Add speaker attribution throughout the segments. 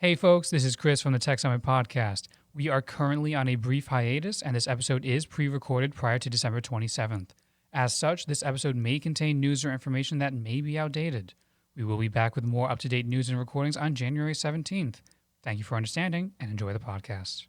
Speaker 1: Hey folks, this is Chris from the Tech Summit podcast. We are currently on a brief hiatus, and this episode is pre-recorded prior to December 27th. As such, this episode may contain news or information that may be outdated. We will be back with more up-to-date news and recordings on January 17th. Thank you for understanding, and enjoy the podcast.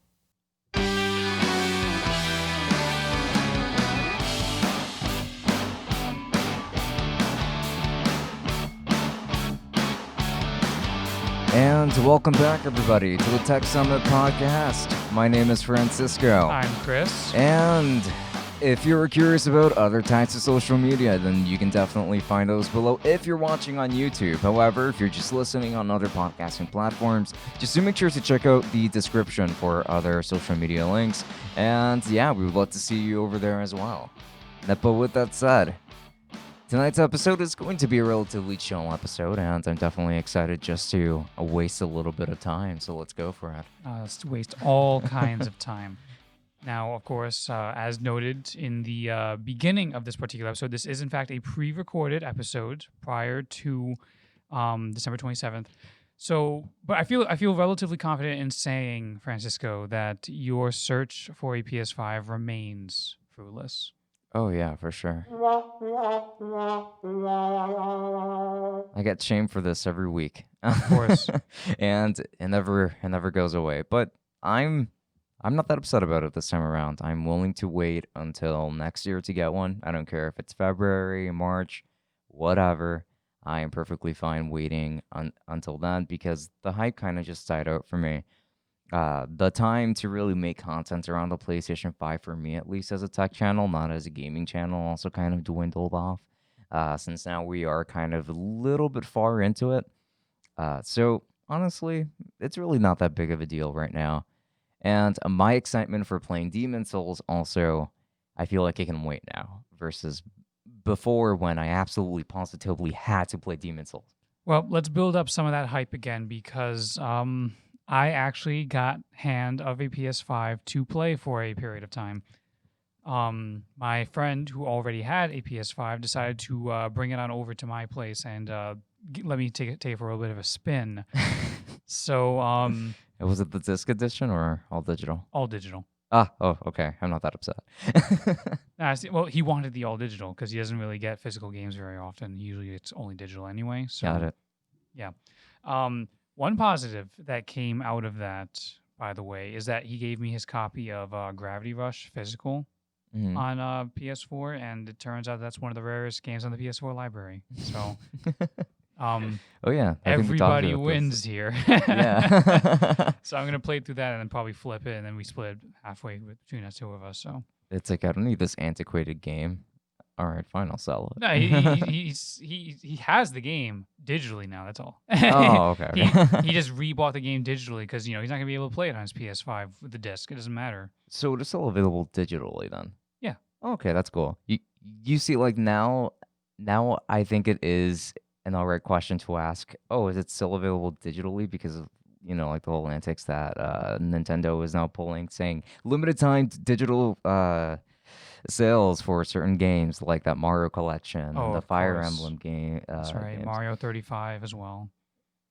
Speaker 2: And welcome back, everybody, to the Tech Summit podcast. My name is Francisco.
Speaker 1: I'm Chris.
Speaker 2: And if you're curious about other types of social media, then you can definitely find those below if you're watching on YouTube. However, if you're just listening on other podcasting platforms, just do make sure to check out the description for other social media links. And yeah, we would love to see you over there as well. But with that said, tonight's episode is going to be a relatively chill episode, and I'm definitely excited just to waste a little bit of time, so let's go for it.
Speaker 1: Let's waste all kinds of time. Now, of course, as noted in the beginning of this particular episode, this is in fact a pre-recorded episode prior to December 27th. So, but I feel relatively confident in saying, Francisco, that your search for a PS5 remains fruitless.
Speaker 2: Oh yeah, for sure. I get shamed for this every week.
Speaker 1: Of course.
Speaker 2: And it never goes away. But I'm not that upset about it this time around. I'm willing to wait until next year to get one. I don't care if it's February, March, whatever. I am perfectly fine waiting until then because the hype kind of just died out for me. The time to really make content around the PlayStation 5 for me, at least as a tech channel, not as a gaming channel, also kind of dwindled off. Since now we are kind of a little bit far into it. So honestly, it's really not that big of a deal right now. And my excitement for playing Demon Souls also, I feel like it can wait now versus before when I absolutely positively had to play Demon Souls.
Speaker 1: Well, let's build up some of that hype again because I actually got hand of a PS5 to play for a period of time. My friend who already had a PS5 decided to bring it on over to my place and let me take it for a little bit of a spin. So,
Speaker 2: was it the disc edition or all digital?
Speaker 1: All digital.
Speaker 2: Oh, okay. I'm not that upset.
Speaker 1: Well, he wanted the all digital because he doesn't really get physical games very often. Usually it's only digital anyway. So,
Speaker 2: Got it.
Speaker 1: Yeah. One positive that came out of that, by the way, is that he gave me his copy of Gravity Rush physical on PS4, and it turns out that's one of the rarest games on the PS4 library. So,
Speaker 2: oh yeah,
Speaker 1: everybody wins here.
Speaker 2: Yeah.
Speaker 1: So I'm gonna play through that and then probably flip it, and then we split halfway between the two of us. So
Speaker 2: it's like I don't need this antiquated game. All right, fine, I'll sell it.
Speaker 1: No, he has the game digitally now. That's all.
Speaker 2: Oh, okay.
Speaker 1: He just rebought the game digitally because he's not gonna be able to play it on his PS5 with the disc. It doesn't matter.
Speaker 2: So it is still available digitally then.
Speaker 1: Yeah.
Speaker 2: Okay, that's cool. You see, like now I think it is an alright question to ask. Oh, is it still available digitally because of like the whole antics that Nintendo is now pulling, saying limited time digital sales for certain games like that Mario collection and the Fire Emblem game.
Speaker 1: That's right.
Speaker 2: Games.
Speaker 1: Mario 35 as well.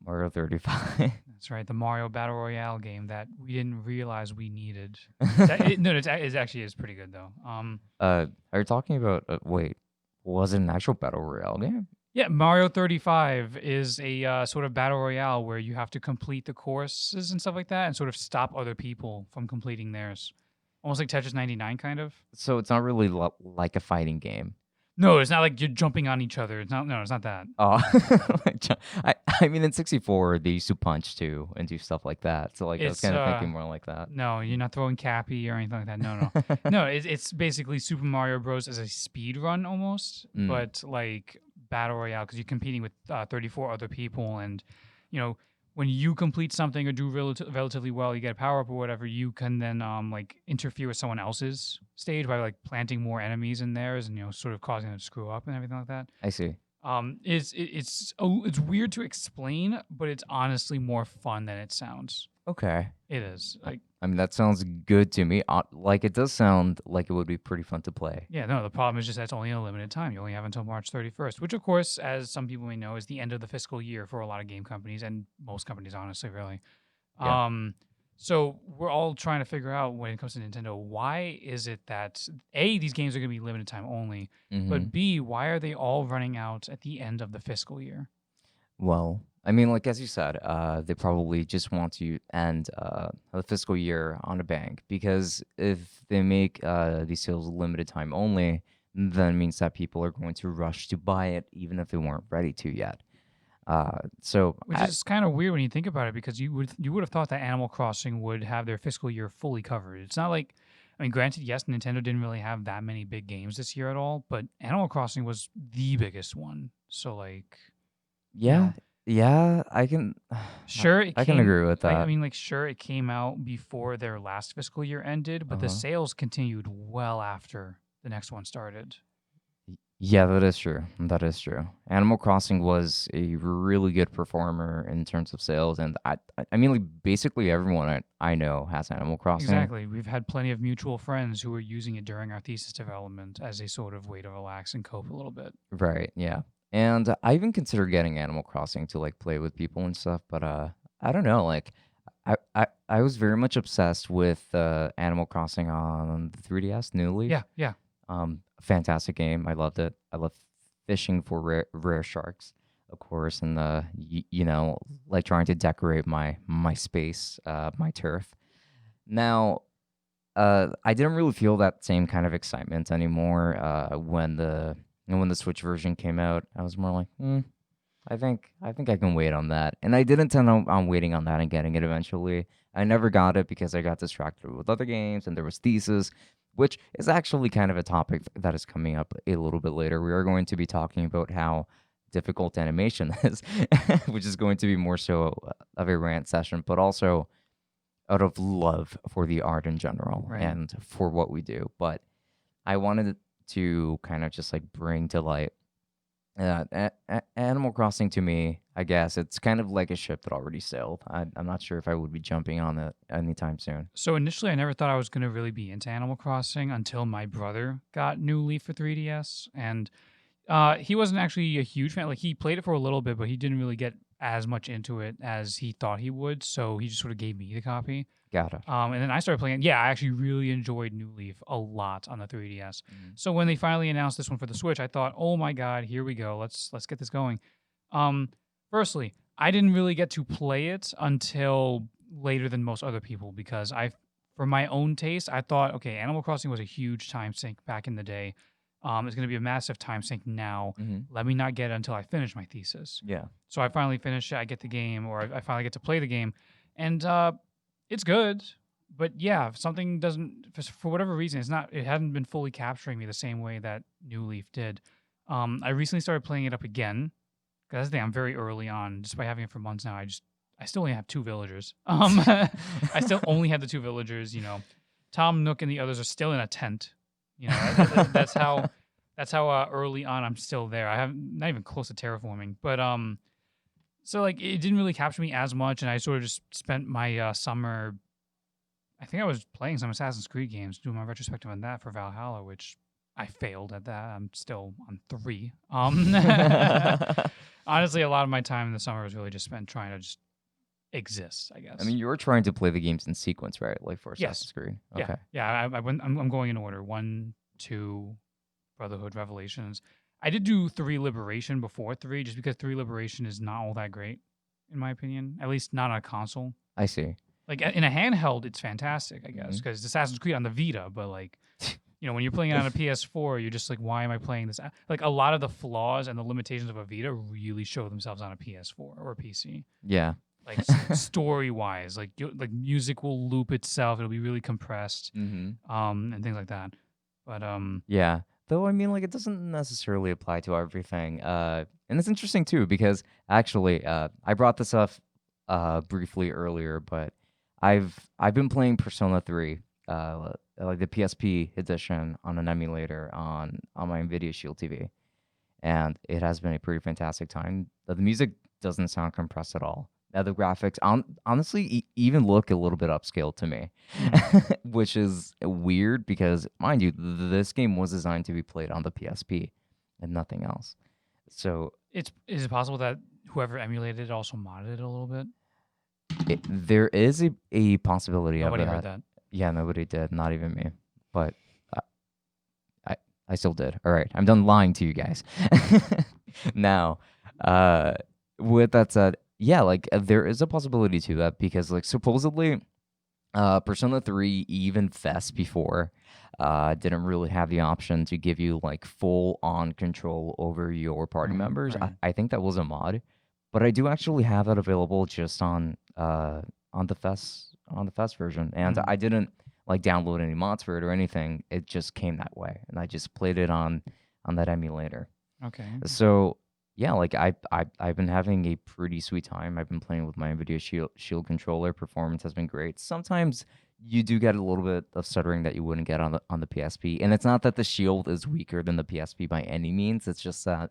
Speaker 2: Mario 35.
Speaker 1: That's right. The Mario Battle Royale game that we didn't realize we needed. It actually is pretty good though.
Speaker 2: Are you talking about? Wait, was it an actual Battle Royale game?
Speaker 1: Yeah, Mario 35 is a sort of battle royale where you have to complete the courses and stuff like that and sort of stop other people from completing theirs. Almost like Tetris 99, kind of.
Speaker 2: So it's not really like a fighting game.
Speaker 1: No, it's not like you're jumping on each other. It's not that.
Speaker 2: Oh, I mean, in 64, they used to punch too and do stuff like that. So I was kind of thinking more like that.
Speaker 1: No, you're not throwing Cappy or anything like that. No. No, it's basically Super Mario Bros. As a speed run almost, but like battle royale because you're competing with 34 other people, and when you complete something or do relatively well, you get a power up or whatever, you can then like interfere with someone else's stage by like planting more enemies in theirs and sort of causing them to screw up and everything like that.
Speaker 2: I see.
Speaker 1: It's weird to explain, but it's honestly more fun than it sounds.
Speaker 2: Okay.
Speaker 1: It is. Like,
Speaker 2: I mean, that sounds good to me. Like, it does sound like it would be pretty fun to play.
Speaker 1: Yeah, no, the problem is just that's only a limited time. You only have until March 31st, which, of course, as some people may know, is the end of the fiscal year for a lot of game companies and most companies, honestly, really.
Speaker 2: Yeah.
Speaker 1: So we're all trying to figure out when it comes to Nintendo, why is it that A, these games are going to be limited time only,
Speaker 2: Hmm.
Speaker 1: but B, why are they all running out at the end of the fiscal year?
Speaker 2: Well, I mean, like as you said, they probably just want to end the fiscal year on a bang because if they make these sales limited time only, then it means that people are going to rush to buy it even if they weren't ready to yet. So
Speaker 1: Which is kind of weird when you think about it, because you would have thought that Animal Crossing would have their fiscal year fully covered. It's not like, I mean, granted, yes, Nintendo didn't really have that many big games this year at all, but Animal Crossing was the biggest one. So like, you
Speaker 2: yeah,
Speaker 1: know,
Speaker 2: yeah, I can,
Speaker 1: sure it
Speaker 2: I can
Speaker 1: came.
Speaker 2: agree with
Speaker 1: I
Speaker 2: that.
Speaker 1: mean, like, sure it came out before their last fiscal year ended, but the
Speaker 2: Uh-huh.
Speaker 1: sales continued well after the next one started.
Speaker 2: Yeah, that is true. That is true. Animal Crossing was a really good performer in terms of sales, and I mean, like basically everyone I know has Animal Crossing.
Speaker 1: Exactly. We've had plenty of mutual friends who were using it during our thesis development as a sort of way to relax and cope a little bit.
Speaker 2: Right, yeah. And I even consider getting Animal Crossing to like play with people and stuff, but I don't know, like I was very much obsessed with Animal Crossing on the 3DS, New
Speaker 1: Yeah,
Speaker 2: Leaf.
Speaker 1: yeah.
Speaker 2: Fantastic game. I loved it. I love fishing for rare sharks, of course, and you know, like trying to decorate my space, my turf. Now, I didn't really feel that same kind of excitement anymore when the Switch version came out. I was more like, I think I can wait on that. And I did intend on waiting on that and getting it eventually. I never got it because I got distracted with other games and there was thesis, which is actually kind of a topic that is coming up a little bit later. We are going to be talking about how difficult animation is, which is going to be more so of a rant session, but also out of love for the art in general
Speaker 1: Right.
Speaker 2: and for what we do. But I wanted to kind of just like bring to light Animal Crossing to me, I guess it's kind of like a ship that already sailed. I'm not sure if I would be jumping on it anytime soon.
Speaker 1: So initially, I never thought I was going to really be into Animal Crossing until my brother got New Leaf for 3DS, and he wasn't actually a huge fan. Like, he played it for a little bit, but he didn't really get as much into it as he thought he would. So he just sort of gave me the copy.
Speaker 2: Got it.
Speaker 1: And then I started playing it. Yeah, I actually really enjoyed New Leaf a lot on the 3DS.
Speaker 2: Mhm.
Speaker 1: So when they finally announced this one for the Switch, I thought, oh my god, here we go. Let's get this going. Um, Firstly, I didn't really get to play it until later than most other people, because for my own taste, I thought, okay, Animal Crossing was a huge time sink back in the day. It's going to be a massive time sink now.
Speaker 2: Mhm.
Speaker 1: Let me not get it until I finish my thesis.
Speaker 2: Yeah.
Speaker 1: So I finally finish it. I get the game, or I finally get to play the game, and it's good. But yeah, if something doesn't, for whatever reason, it hadn't been fully capturing me the same way that New Leaf did. I recently started playing it up again, because that's the thing. I'm very early on, despite having it for months now. I still only have two villagers. I still only have the two villagers. Tom Nook and the others are still in a tent. That's how early on I'm still there. I have not even close to terraforming, but so like it didn't really capture me as much, and I sort of just spent my summer. I think I was playing some Assassin's Creed games, doing my retrospective on that for Valhalla, which I failed at that. I'm still on 3. Honestly, a lot of my time in the summer was really just spent trying to just exist, I
Speaker 2: I
Speaker 1: guess.
Speaker 2: mean, you were trying to play the games in sequence, right? Like for
Speaker 1: Yes.
Speaker 2: Assassin's Creed.
Speaker 1: Yeah.
Speaker 2: Okay.
Speaker 1: Yeah. I'm going in order. 1, 2, Brotherhood, Revelations. I did do 3 Liberation before 3, just because 3 Liberation is not all that great, in my opinion. At least not on a console.
Speaker 2: I see.
Speaker 1: Like in a handheld, it's fantastic, I guess,
Speaker 2: Mhm.
Speaker 1: because Assassin's Creed on the Vita. But like, when you're playing it on a PS4, you're just like, why am I playing this? Like, a lot of the flaws and the limitations of a Vita really show themselves on a PS4 or a PC.
Speaker 2: Yeah.
Speaker 1: Like story wise, like music will loop itself; it'll be really compressed,
Speaker 2: Mhm.
Speaker 1: and things like that. But
Speaker 2: Yeah. Though I mean, like, it doesn't necessarily apply to everything. And it's interesting too because actually, I brought this up briefly earlier, but I've been playing Persona 3, like the PSP edition on an emulator on my Nvidia Shield TV, and it has been a pretty fantastic time. The music doesn't sound compressed at all. The graphics, honestly, even look a little bit upscale to me, which is weird because, mind you, this game was designed to be played on the PSP and nothing else. So
Speaker 1: is it possible that whoever emulated it also modded it a little bit?
Speaker 2: There is a possibility of
Speaker 1: Nobody heard
Speaker 2: that.
Speaker 1: that.
Speaker 2: Yeah, nobody did, not even me. But I, I, I still did. All right, I'm done lying to you guys. Now, uh, with that said, yeah, like there is a possibility to that because like supposedly, Persona 3 even Fest before, didn't really have the option to give you like full on control over your party members.
Speaker 1: Right.
Speaker 2: I think that was a mod, but I do actually have that available just on the Fest version, and
Speaker 1: Mhm.
Speaker 2: I didn't like download any mods for it or anything. It just came that way, and I just played it on that emulator.
Speaker 1: Okay.
Speaker 2: So yeah, like I've been having a pretty sweet time. I've been playing with my NVIDIA Shield controller. Performance has been great. Sometimes you do get a little bit of stuttering that you wouldn't get on the PSP, and it's not that the Shield is weaker than the PSP by any means. It's just that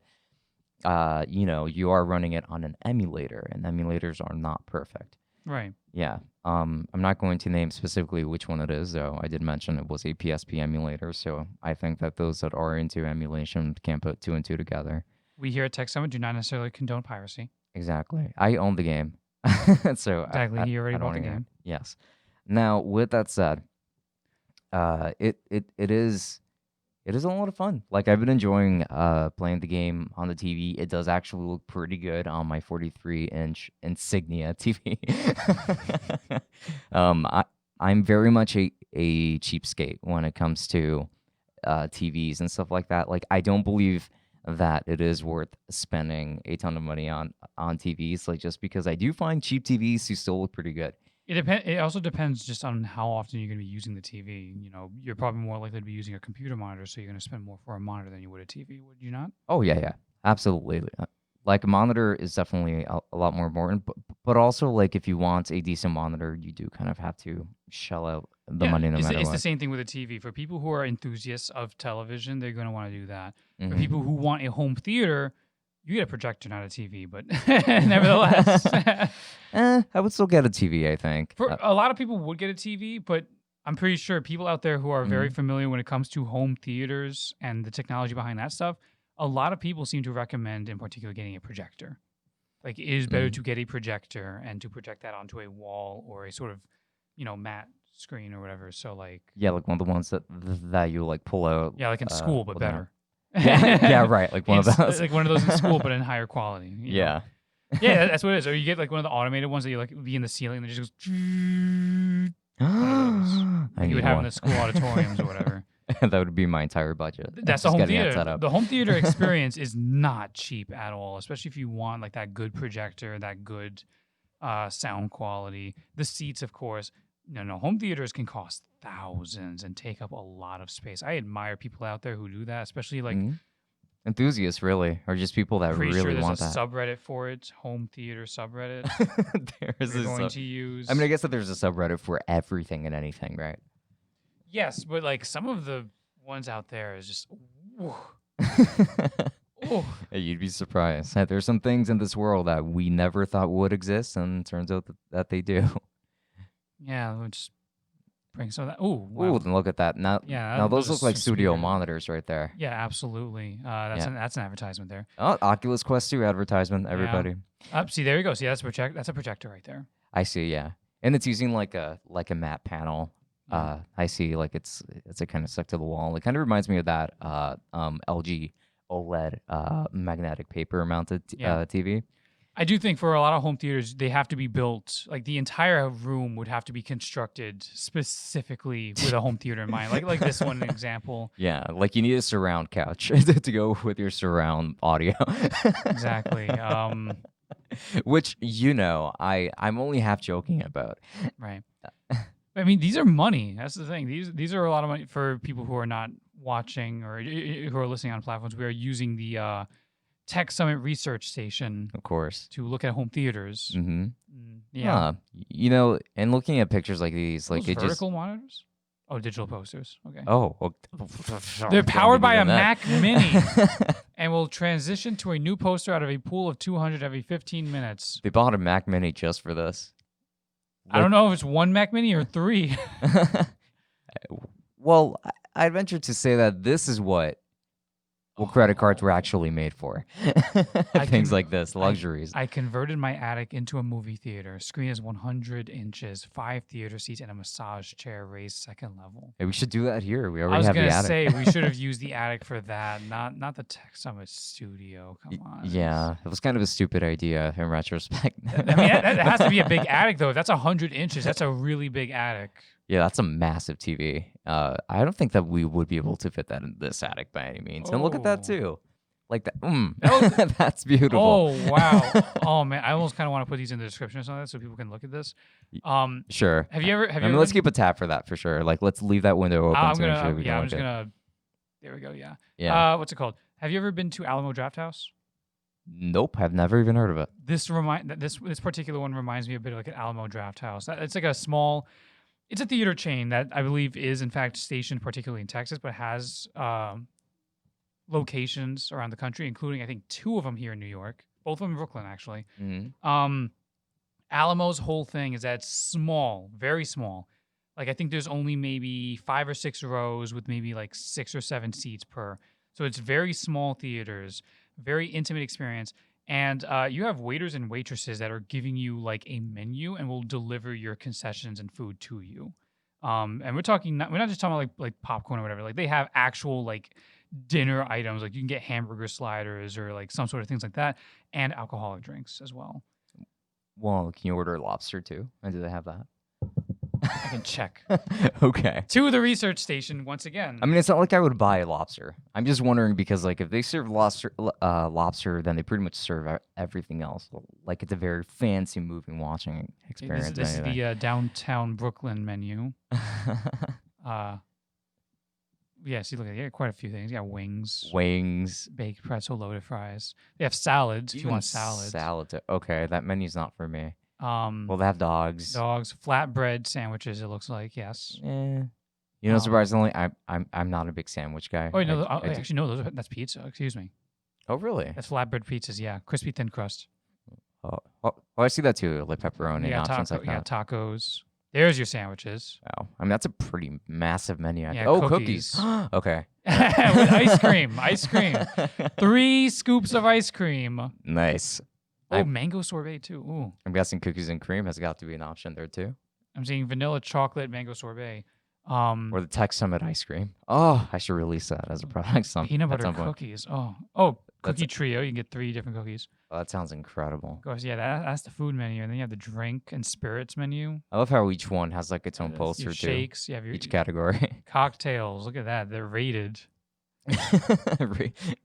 Speaker 2: you are running it on an emulator, and emulators are not perfect.
Speaker 1: Right.
Speaker 2: Yeah. I'm not going to name specifically which one it is, though. I did mention it was a PSP emulator, so I think that those that are into emulation can put two and two together.
Speaker 1: We here at Tech Summit do not necessarily condone piracy.
Speaker 2: Exactly. I own the game, so
Speaker 1: Exactly. He already
Speaker 2: I don't
Speaker 1: bought
Speaker 2: want
Speaker 1: the
Speaker 2: to hear it.
Speaker 1: game.
Speaker 2: Yes. Now, with that said, it is a lot of fun. Like I've been enjoying playing the game on the TV. It does actually look pretty good on my 43-inch Insignia TV. um, I I'm very much a cheapskate when it comes to TVs and stuff like that. Like I don't believe that it is worth spending a ton of money on TVs. Like just because I do find cheap TVs to still look pretty good.
Speaker 1: It also depends just on how often you're going to be using the TV. You know, you're probably more likely to be using a computer monitor, so you're going to spend more for a monitor than you would a TV. Would you not?
Speaker 2: Oh yeah, yeah, absolutely. Like a monitor is definitely a lot more important, but also like if you want a decent monitor, you do kind of have to shell out the
Speaker 1: Yeah,
Speaker 2: money no matter
Speaker 1: it's the
Speaker 2: what.
Speaker 1: same thing with a TV. For people who are enthusiasts of television, they're going to want to do that. For
Speaker 2: Hmm.
Speaker 1: people who want a home theater, you get a projector, not a TV. But nevertheless,
Speaker 2: I would still get a TV, I think.
Speaker 1: for a lot of people would get a TV, but I'm pretty sure people out there who are very
Speaker 2: Mhm.
Speaker 1: familiar when it comes to home theaters and the technology behind that stuff, a lot of people seem to recommend, in particular, getting a projector. Like, it is better
Speaker 2: Mhm.
Speaker 1: to get a projector and to project that onto a wall or a sort of, matte screen or whatever. So, like,
Speaker 2: Yeah, like one of the ones that you like pull out.
Speaker 1: yeah, like in school, but
Speaker 2: with an
Speaker 1: better.
Speaker 2: Yeah, yeah, right. Like one of those.
Speaker 1: Like one of those in school, but in higher quality.
Speaker 2: Yeah.
Speaker 1: Yeah, that's what it is. Or you get like one of the automated ones that you like be in the ceiling and it just goes one of those.
Speaker 2: I
Speaker 1: Like you would
Speaker 2: need
Speaker 1: have in
Speaker 2: one.
Speaker 1: the school auditoriums or whatever.
Speaker 2: That would be my entire budget.
Speaker 1: That's the
Speaker 2: Just
Speaker 1: home
Speaker 2: getting that set
Speaker 1: theater.
Speaker 2: up.
Speaker 1: The home theater experience is not cheap at all, especially if you want like that good projector, that good sound quality. The seats, of course. No, home theaters can cost thousands and take up a lot of space. I admire people out there who do that, especially like
Speaker 2: Mhm. Enthusiasts, really, or just people that
Speaker 1: pretty sure
Speaker 2: really
Speaker 1: there's a
Speaker 2: want that.
Speaker 1: subreddit for it, home theater subreddit.
Speaker 2: There's
Speaker 1: You're
Speaker 2: a
Speaker 1: going
Speaker 2: sub.
Speaker 1: to use.
Speaker 2: I mean, I guess that there's a subreddit for everything and anything, right?
Speaker 1: Yes, but like some of the ones out there is just. Ooh, ooh.
Speaker 2: Hey, you'd be surprised. There's some things in this world that we never thought would exist, and it turns out that they do.
Speaker 1: Yeah, we'll just bring some of that. Ooh,
Speaker 2: Ooh,
Speaker 1: wow.
Speaker 2: then look at that. Now,
Speaker 1: Yeah,
Speaker 2: now
Speaker 1: those
Speaker 2: those
Speaker 1: are
Speaker 2: look like
Speaker 1: some
Speaker 2: studio
Speaker 1: speakers.
Speaker 2: monitors right there.
Speaker 1: Yeah, absolutely.
Speaker 2: Yeah.
Speaker 1: That's an advertisement there.
Speaker 2: Oh, Oculus Quest 2 advertisement, everybody.
Speaker 1: See, there you go. See, that's a projector right there.
Speaker 2: I see, yeah. And it's using like a matte panel.
Speaker 1: Yeah.
Speaker 2: I see like it's a kind of stuck to the wall. It kind of reminds me of that LG OLED magnetic paper mounted
Speaker 1: Yeah.
Speaker 2: TV.
Speaker 1: I do think for a lot of home theaters, they have to be built like the entire room would have to be constructed specifically with a home theater in mind. Like this one example.
Speaker 2: Yeah, like you need a surround couch to go with your surround audio.
Speaker 1: Exactly.
Speaker 2: Which I'm only half joking about.
Speaker 1: Right. I mean, these are money. That's the thing. These are a lot of money for people who are not watching or who are listening on platforms. We are using the Tech Summit Research Station
Speaker 2: Of course.
Speaker 1: to look at home theaters.
Speaker 2: Mm-hmm.
Speaker 1: Yeah.
Speaker 2: And looking at pictures like these, like
Speaker 1: Those
Speaker 2: it just
Speaker 1: vertical monitors? Oh, digital posters. Okay.
Speaker 2: oh, well,
Speaker 1: They're powered by a
Speaker 2: even that.
Speaker 1: Mac Mini and will transition to a new poster out of a pool of 200 every 15 minutes.
Speaker 2: They bought a Mac Mini just for this.
Speaker 1: I don't know if it's one Mac Mini or three.
Speaker 2: Well, I'd venture to say that this is what what credit cards were actually made for. Things like this, luxuries.
Speaker 1: I converted my attic into a movie theater. Screen is 100 inches, 5 theater seats, and a massage chair raised second level.
Speaker 2: Hey, we should do that here. We
Speaker 1: I
Speaker 2: already
Speaker 1: was
Speaker 2: have the
Speaker 1: gonna
Speaker 2: attic.
Speaker 1: say we should have used the attic for that, not the Tech Summit studio. Come on.
Speaker 2: Yeah, it was kind of a stupid idea in retrospect.
Speaker 1: I mean, that has to be a big attic though. If that's 100 inches, that's a really big attic.
Speaker 2: Yeah, that's a massive TV. I don't think that we would be able to fit that in this attic by any means. And look at that
Speaker 1: Oh.
Speaker 2: too. Like that. That's beautiful.
Speaker 1: Oh wow. Oh man, I almost kind of want to put these in the description or something so people can look at this.
Speaker 2: Sure.
Speaker 1: Have you ever?
Speaker 2: I mean, let's keep a tab for that for sure. Like, let's leave that window open
Speaker 1: I'm
Speaker 2: to make
Speaker 1: gonna.
Speaker 2: sure we
Speaker 1: Yeah,
Speaker 2: can
Speaker 1: I'm
Speaker 2: look
Speaker 1: just
Speaker 2: at it.
Speaker 1: gonna. There we go. Yeah.
Speaker 2: Yeah.
Speaker 1: What's it called? Have you ever been to Alamo Draft House?
Speaker 2: Nope, I've never even heard of it.
Speaker 1: This particular one reminds me a bit of like an Alamo Draft House. It's like a small. It's a theater chain that I believe is in fact stationed particularly in Texas, but has locations around the country, including I think 2 of them here in New York, both of them in Brooklyn actually.
Speaker 2: Mm-hmm.
Speaker 1: Alamo's whole thing is that it's small, very small. Like I think there's only maybe 5 or 6 rows with maybe like 6 or 7 seats per. So it's very small theaters, very intimate experience. And you have waiters and waitresses that are giving you like a menu and will deliver your concessions and food to you. And we're not just talking about like popcorn or whatever. Like they have actual like dinner items. Like you can get hamburger sliders or like some sort of things like that, and alcoholic drinks as well.
Speaker 2: Well, can you order lobster too? And do they have that?
Speaker 1: I can check.
Speaker 2: Okay.
Speaker 1: To the research station once again.
Speaker 2: I mean, it's not like I would buy a lobster. I'm just wondering because, like, if they serve lobster, then they pretty much serve everything else. Like, it's a very fancy movie watching experience.
Speaker 1: This is the downtown Brooklyn menu. Yeah, see, look at it. Quite a few things. You got
Speaker 2: wings,
Speaker 1: baked pretzel, loaded fries. They have salads if you want salads.
Speaker 2: Salad. Okay, that menu's not for me.
Speaker 1: Well,
Speaker 2: they have dogs.
Speaker 1: Flatbread sandwiches. It looks like yes.
Speaker 2: You know, surprisingly, I'm not a big sandwich guy.
Speaker 1: Oh no, actually no, that's pizza. Excuse me.
Speaker 2: Oh really?
Speaker 1: That's flatbread pizzas. Yeah, crispy thin crust.
Speaker 2: Oh, I see that too, like pepperoni and options like that.
Speaker 1: Yeah, tacos. There's your sandwiches.
Speaker 2: Wow, I mean that's a pretty massive menu.
Speaker 1: Cookies.
Speaker 2: Okay.
Speaker 1: With ice cream. 3 scoops of ice cream.
Speaker 2: Nice.
Speaker 1: Oh, mango sorbet too. Ooh.
Speaker 2: I'm guessing cookies and cream has got to be an option there too.
Speaker 1: I'm seeing vanilla chocolate mango sorbet.
Speaker 2: Or the Tech Summit ice cream. Oh, I should release that as a product.
Speaker 1: Peanut butter cookies. Oh, cookie trio. You can get 3 different cookies.
Speaker 2: Oh, that sounds incredible.
Speaker 1: Of course, yeah, that's the food menu, and then you have the drink and spirits menu.
Speaker 2: I love how each one has like its own poster
Speaker 1: your
Speaker 2: too.
Speaker 1: Shakes. You have
Speaker 2: each category.
Speaker 1: Cocktails. Look at that. They're rated.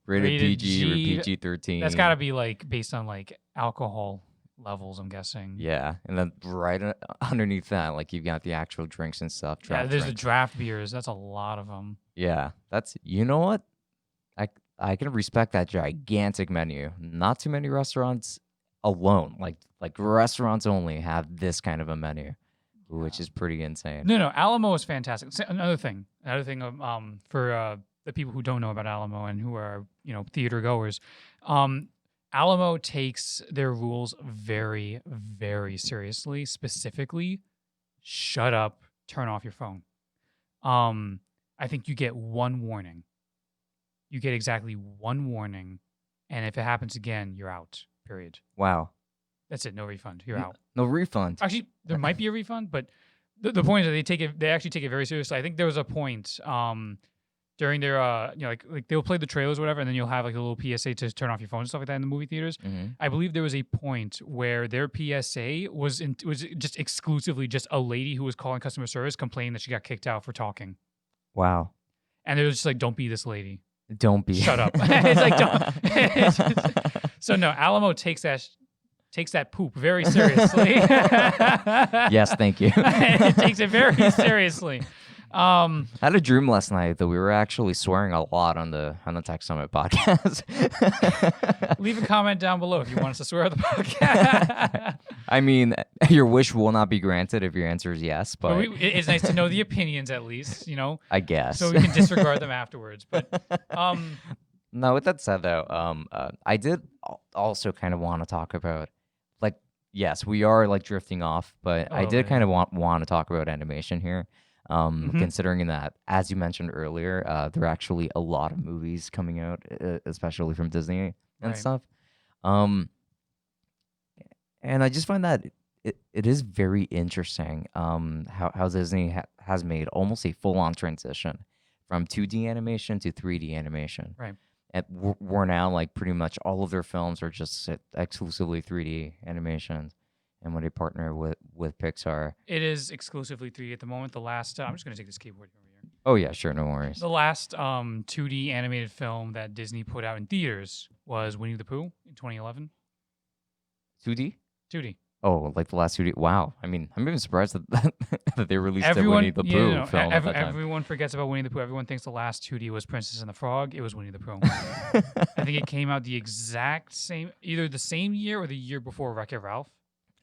Speaker 2: Rated PG or PG-13.
Speaker 1: That's got to be like based on like alcohol levels, I'm guessing.
Speaker 2: Yeah, and then right underneath that, like you've got the actual drinks and stuff.
Speaker 1: There's the draft beers. That's a lot of them.
Speaker 2: Yeah, you know what? I can respect that gigantic menu. Not too many restaurants alone, like restaurants only have this kind of a menu, which is pretty insane.
Speaker 1: No, Alamo is fantastic. Another thing for the people who don't know about Alamo and who are theater goers, Alamo takes their rules very, very seriously. Specifically, shut up, turn off your phone. I think you get 1 warning. You get exactly 1 warning, and if it happens again, you're out. Period.
Speaker 2: Wow.
Speaker 1: That's it. No refund. You're out.
Speaker 2: No refund.
Speaker 1: Actually, there might be a refund, but the point is that they actually take it very seriously. I think there was a point during their like they'll play the trailers or whatever, and then you'll have like a little PSA to turn off your phone and stuff like that in the movie theaters.
Speaker 2: Mm-hmm.
Speaker 1: I believe there was a point where their PSA was just exclusively just a lady who was calling customer service complaining that she got kicked out for talking.
Speaker 2: Wow.
Speaker 1: And it was just like, don't be this lady.
Speaker 2: Don't be.
Speaker 1: Shut up. It's like, don't. So no, Alamo takes that poop very seriously.
Speaker 2: Yes, thank you.
Speaker 1: It takes it very seriously.
Speaker 2: I had a dream last night that we were actually swearing a lot on the Tech Summit podcast.
Speaker 1: Leave a comment down below if you want us to swear at the podcast.
Speaker 2: I mean, your wish will not be granted if your answer is yes, but
Speaker 1: it's nice to know the opinions at least,
Speaker 2: I guess.
Speaker 1: So we can disregard them afterwards. But
Speaker 2: no, with that said though, I did also kind of want to talk about, like, yes, we are like drifting off, but I did kind of want to talk about animation here. Considering that, as you mentioned earlier, there are actually a lot of movies coming out, especially from Disney and
Speaker 1: Right.
Speaker 2: stuff. And I just find that it is very interesting how Disney has made almost a full-on transition from 2D animation to 3D animation.
Speaker 1: Right.
Speaker 2: And we're now like pretty much all of their films are just exclusively 3D animations. And when they partner with Pixar.
Speaker 1: It is exclusively 3D at the moment. The last, I'm just going to take this keyboard over here.
Speaker 2: Oh, yeah, sure. No worries.
Speaker 1: The last 2D animated film that Disney put out in theaters was Winnie the Pooh in 2011.
Speaker 2: 2D?
Speaker 1: 2D.
Speaker 2: Oh, like the last 2D. Wow. I mean, I'm even surprised that, that they released the Winnie the Pooh film at that time.
Speaker 1: Everyone forgets about Winnie the Pooh. Everyone thinks the last 2D was Princess and the Frog. It was Winnie the Pooh. I think it came out the exact same, either the same year or the year before Wreck-It Ralph.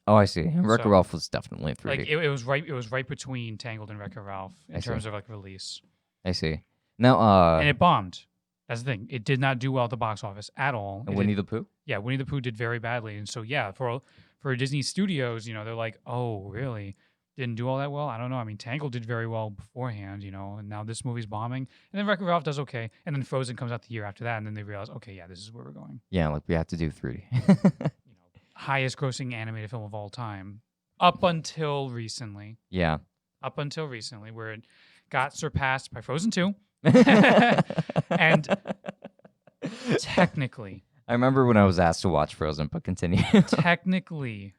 Speaker 2: Oh, I see. And Wreck-It Ralph was definitely 3D.
Speaker 1: Like it was right. It was right between Tangled and Wreck-It Ralph in terms of like release.
Speaker 2: I see. Now,
Speaker 1: and it bombed. That's the thing. It did not do well at the box office at all.
Speaker 2: And Winnie the Pooh?
Speaker 1: Yeah, Winnie the Pooh did very badly. And so yeah, for Disney Studios, they're like, oh, really? Didn't do all that well? I don't know. I mean, Tangled did very well beforehand, and now this movie's bombing. And then Wreck-It Ralph does okay. And then Frozen comes out the year after that, and then they realize, okay, yeah, this is where we're going.
Speaker 2: Yeah, like we have to do 3D.
Speaker 1: Highest grossing animated film of all time. Up until recently.
Speaker 2: Yeah.
Speaker 1: Up until recently, where it got surpassed by Frozen 2. And technically,
Speaker 2: I remember when I was asked to watch Frozen, but continue.
Speaker 1: Technically,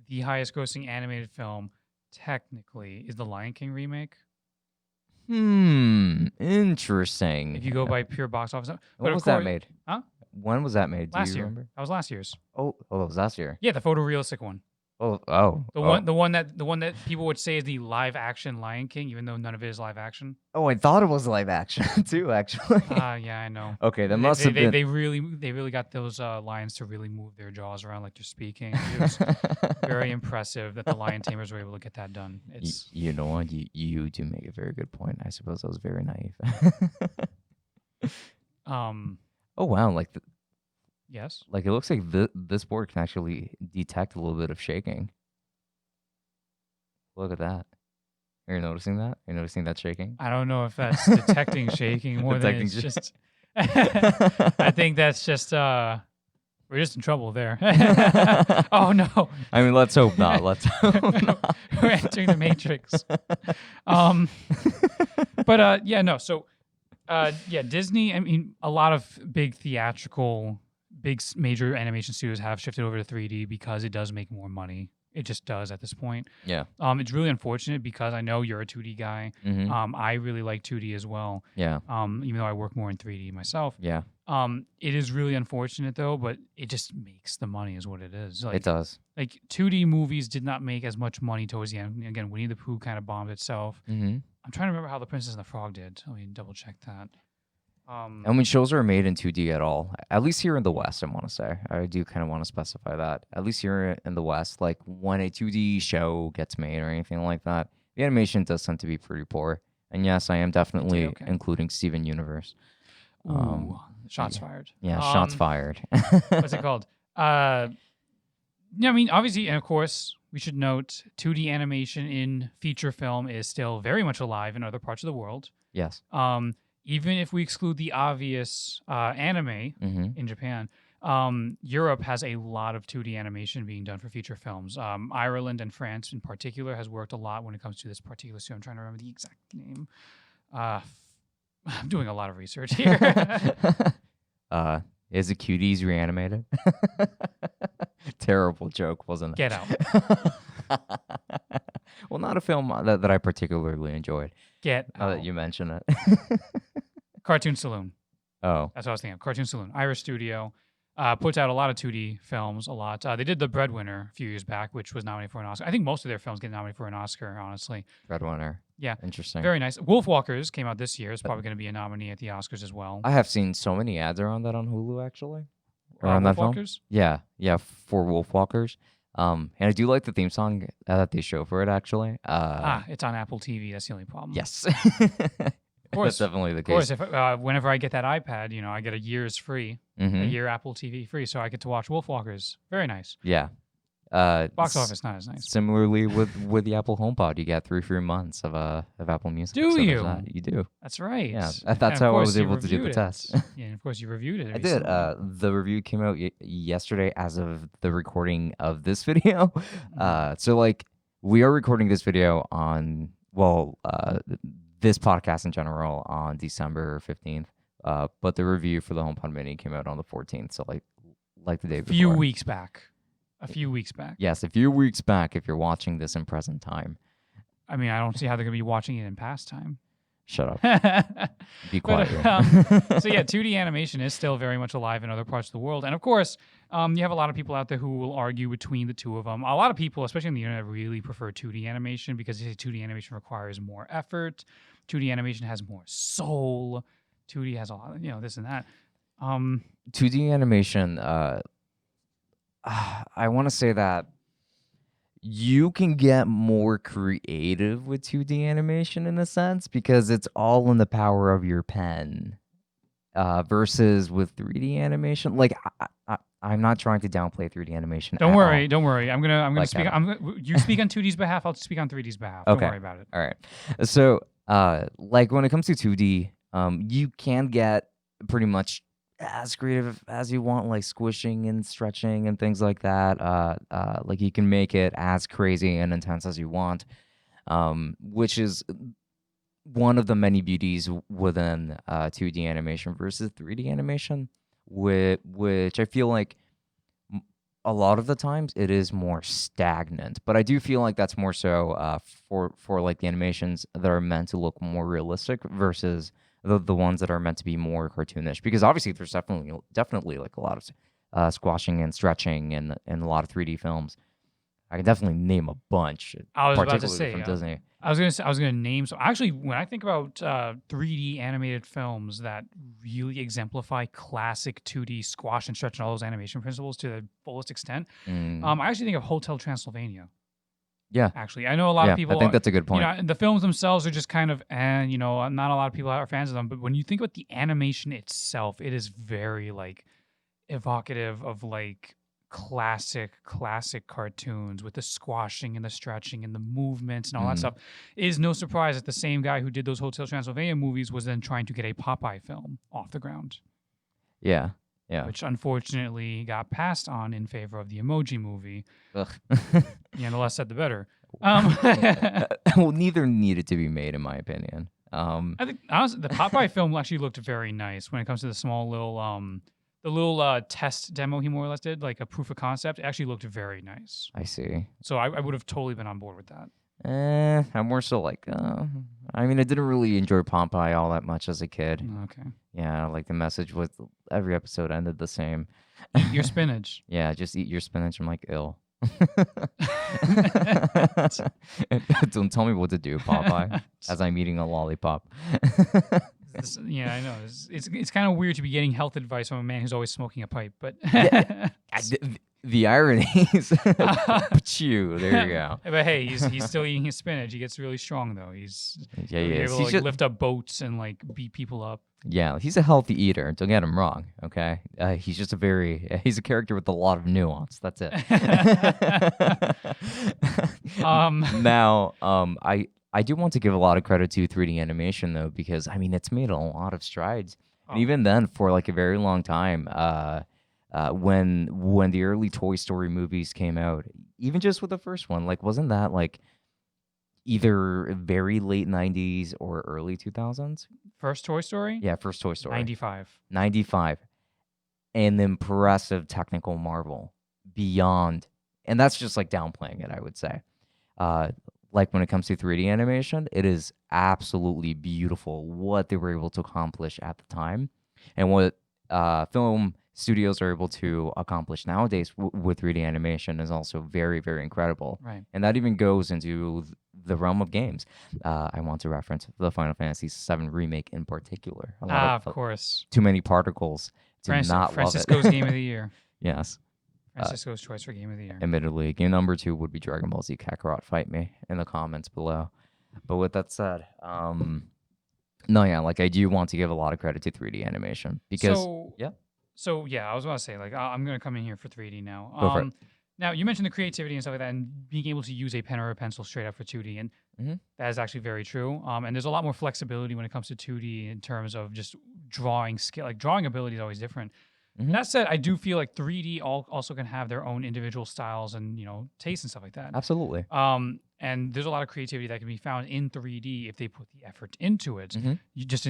Speaker 1: the highest grossing animated film, technically, is the Lion King remake.
Speaker 2: Interesting.
Speaker 1: If you go by pure box office.
Speaker 2: When was that made?
Speaker 1: Huh?
Speaker 2: When was that made? Do
Speaker 1: last
Speaker 2: you
Speaker 1: year.
Speaker 2: remember?
Speaker 1: That was last year's.
Speaker 2: Oh, that was last year.
Speaker 1: Yeah, the photorealistic one. The one that people would say is the live action Lion King, even though none of it is live action.
Speaker 2: Oh, I thought it was live action too, actually.
Speaker 1: Yeah, I know.
Speaker 2: Okay, that must have been.
Speaker 1: They really got those lions to really move their jaws around like they're speaking. It was very impressive that the lion tamers were able to get that done. It's
Speaker 2: you know what? You do make a very good point. I suppose I was very naive. Oh wow!
Speaker 1: Yes.
Speaker 2: Like it looks like this board can actually detect a little bit of shaking. Look at that. Are you noticing that? You're noticing that shaking?
Speaker 1: I don't know if that's detecting shaking more than it's just. I think that's just we're just in trouble there. Oh no!
Speaker 2: I mean, let's hope not. Let's hope not.
Speaker 1: We're entering the Matrix. But yeah, no. So yeah, Disney. I mean, a lot of big major animation studios have shifted over to 3D because it does make more money. It just does at this point.
Speaker 2: Yeah.
Speaker 1: It's really unfortunate because I know you're a 2D guy.
Speaker 2: Mm-hmm.
Speaker 1: I really like 2D as well.
Speaker 2: Yeah.
Speaker 1: Even though I work more in 3D myself.
Speaker 2: Yeah.
Speaker 1: It is really unfortunate though, but it just makes the money is what it is. Like,
Speaker 2: it does.
Speaker 1: Like 2D movies did not make as much money towards the end. Again, Winnie the Pooh kind of bombed itself.
Speaker 2: Mm-hmm.
Speaker 1: I'm trying to remember how The Princess and the Frog did. Let me double check that.
Speaker 2: And when shows are made in 2D at all, at least here in the West, I want to say, I do kind of want to specify that. At least here in the West, like when a 2D show gets made or anything like that, the animation does tend to be pretty poor. And yes, I am definitely including Steven Universe.
Speaker 1: Shots fired.
Speaker 2: Yeah, shots fired.
Speaker 1: What's it called? Yeah, I mean, obviously, and of course, we should note 2D animation in feature film is still very much alive in other parts of the world.
Speaker 2: Yes.
Speaker 1: Even if we exclude the obvious anime in Japan, Europe has a lot of 2D animation being done for feature films. Ireland and France in particular has worked a lot when it comes to this particular studio. I'm trying to remember the exact name. I'm doing a lot of research here.
Speaker 2: Is it Cuties reanimated? Terrible joke, wasn't it?
Speaker 1: Get Out.
Speaker 2: Well, not a film that I particularly enjoyed.
Speaker 1: Get
Speaker 2: Now
Speaker 1: Out.
Speaker 2: that you mention it.
Speaker 1: Cartoon Saloon.
Speaker 2: Oh.
Speaker 1: That's what I was thinking of. Cartoon Saloon. Irish studio. Puts out a lot of 2D films, a lot. They did The Breadwinner a few years back, which was nominated for an Oscar. I think most of their films get nominated for an Oscar, honestly.
Speaker 2: Breadwinner.
Speaker 1: Yeah.
Speaker 2: Interesting.
Speaker 1: Very nice. Wolfwalkers came out this year. It's probably going to be a nominee at the Oscars as well.
Speaker 2: I have seen so many ads around that on Hulu, actually. Around that film. Yeah, for Wolfwalkers. And I do like the theme song that they show for it, actually.
Speaker 1: It's on Apple TV. That's the only problem.
Speaker 2: Yes.
Speaker 1: Of course,
Speaker 2: that's definitely the case.
Speaker 1: Of course, whenever I get that iPad, I get a year's free, a year Apple TV free, so I get to watch Wolfwalkers. Very nice.
Speaker 2: Yeah.
Speaker 1: Box office not as nice.
Speaker 2: Similarly with the Apple HomePod, you get 3 free months of Apple Music.
Speaker 1: Do
Speaker 2: so there's
Speaker 1: you?
Speaker 2: that. You do.
Speaker 1: That's right.
Speaker 2: Yeah,
Speaker 1: And
Speaker 2: that's
Speaker 1: of
Speaker 2: how I
Speaker 1: course
Speaker 2: was
Speaker 1: you
Speaker 2: able to do the
Speaker 1: reviewed
Speaker 2: test.
Speaker 1: it. Yeah, and of course you reviewed it
Speaker 2: I did.
Speaker 1: recently.
Speaker 2: The review came out yesterday as of the recording of this video. So like we are recording this video on this podcast in general on December 15th. But the review for the HomePod Mini came out on the 14th. So like the day before.
Speaker 1: A few weeks back.
Speaker 2: Yes, a few weeks back. If you're watching this in present time.
Speaker 1: I mean, I don't see how they're gonna be watching it in past time.
Speaker 2: Shut up. Be quiet.
Speaker 1: So yeah, 2D animation is still very much alive in other parts of the world, and of course, you have a lot of people out there who will argue between the two of them. A lot of people, especially on the internet, really prefer 2D animation because they say 2D animation requires more effort. 2D animation has more soul. 2D has a lot, this and that.
Speaker 2: 2D animation. I want to say that you can get more creative with 2D animation in a sense because it's all in the power of your pen versus with 3D animation. Like I'm not trying to downplay 3D animation.
Speaker 1: Don't worry. I'm gonna
Speaker 2: Like
Speaker 1: speak. You speak on 2D's behalf. I'll speak on 3D's behalf.
Speaker 2: Okay.
Speaker 1: Don't worry about it.
Speaker 2: All right. So like when it comes to 2D, you can get pretty much as creative as you want, like squishing and stretching and things like that. Like you can make it as crazy and intense as you want, which is one of the many beauties within 2D animation versus 3D animation, which I feel like a lot of the times it is more stagnant. But I do feel like that's more so for like the animations that are meant to look more realistic versus the ones that are meant to be more cartoonish, because obviously there's definitely like a lot of squashing and stretching in a lot of 3D films. I can definitely name a bunch.
Speaker 1: I was about to
Speaker 2: particularly
Speaker 1: say
Speaker 2: from Disney.
Speaker 1: I was gonna name. So actually, when I think about 3D animated films that really exemplify classic 2D squash and stretch and all those animation principles to the fullest extent, I actually think of Hotel Transylvania.
Speaker 2: Yeah.
Speaker 1: Actually, I know a lot of people.
Speaker 2: I think that's a good point.
Speaker 1: The films themselves are just kind of, not a lot of people are fans of them. But when you think about the animation itself, it is very like evocative of like classic cartoons with the squashing and the stretching and the movements and all that stuff. It is no surprise that the same guy who did those Hotel Transylvania movies was then trying to get a Popeye film off the ground.
Speaker 2: Yeah.
Speaker 1: Which unfortunately got passed on in favor of the Emoji Movie.
Speaker 2: Ugh.
Speaker 1: The less said, the better.
Speaker 2: Well, neither needed to be made, in my opinion.
Speaker 1: I think honestly, the Popeye film actually looked very nice when it comes to the small little test demo he more or less did, like a proof of concept. It actually looked very nice.
Speaker 2: I see.
Speaker 1: So I would have totally been on board with that.
Speaker 2: I'm more so like, I mean, I didn't really enjoy Popeye all that much as a kid.
Speaker 1: Okay.
Speaker 2: Yeah, like the message with every episode ended the same.
Speaker 1: Eat your spinach.
Speaker 2: Yeah, just eat your spinach. I'm like, ill. Don't tell me what to do, Popeye, as I'm eating a lollipop.
Speaker 1: I know. It's kind of weird to be getting health advice from a man who's always smoking a pipe, but
Speaker 2: the ironies. Pachoo, there you go.
Speaker 1: But hey, he's still eating his spinach. He gets really strong though. He's able to lift up boats and like beat people up.
Speaker 2: Yeah, he's a healthy eater. Don't get him wrong. Okay, he's just he's a character with a lot of nuance. That's it. Now, I do want to give a lot of credit to 3D animation though, because I mean it's made a lot of strides, and even then for like a very long time. When the early Toy Story movies came out, even just with the first one, like wasn't that like either very late 90s or early 2000s?
Speaker 1: First Toy Story?
Speaker 2: Yeah, first Toy Story.
Speaker 1: 95.
Speaker 2: An impressive technical marvel beyond, and that's just like downplaying it, I would say. Like when it comes to 3D animation, it is absolutely beautiful what they were able to accomplish at the time, and what film studios are able to accomplish nowadays with 3D animation is also very, very incredible.
Speaker 1: Right.
Speaker 2: And that even goes into the realm of games. I want to reference the Final Fantasy VII Remake in particular.
Speaker 1: Of course.
Speaker 2: Too many particles to not
Speaker 1: Francisco's
Speaker 2: love it.
Speaker 1: Game of the Year.
Speaker 2: Yes.
Speaker 1: Francisco's choice for Game of the Year.
Speaker 2: Admittedly, game number 2 would be Dragon Ball Z Kakarot. Fight me in the comments below. But with that said, no, yeah, like I do want to give a lot of credit to 3D animation because
Speaker 1: So yeah, I was about to say like I'm gonna come in here for 3D now.
Speaker 2: Go for it.
Speaker 1: Now, you mentioned the creativity and stuff like that, and being able to use a pen or a pencil straight up for 2D, and
Speaker 2: Mhm.
Speaker 1: that is actually very true. And there's a lot more flexibility when it comes to 2D in terms of just drawing skill. Like drawing ability is always different.
Speaker 2: Mhm.
Speaker 1: That said, I do feel like 3D also can have their own individual styles and tastes and stuff like that.
Speaker 2: Absolutely.
Speaker 1: And there's a lot of creativity that can be found in 3D if they put the effort into it.
Speaker 2: Mhm.
Speaker 1: You just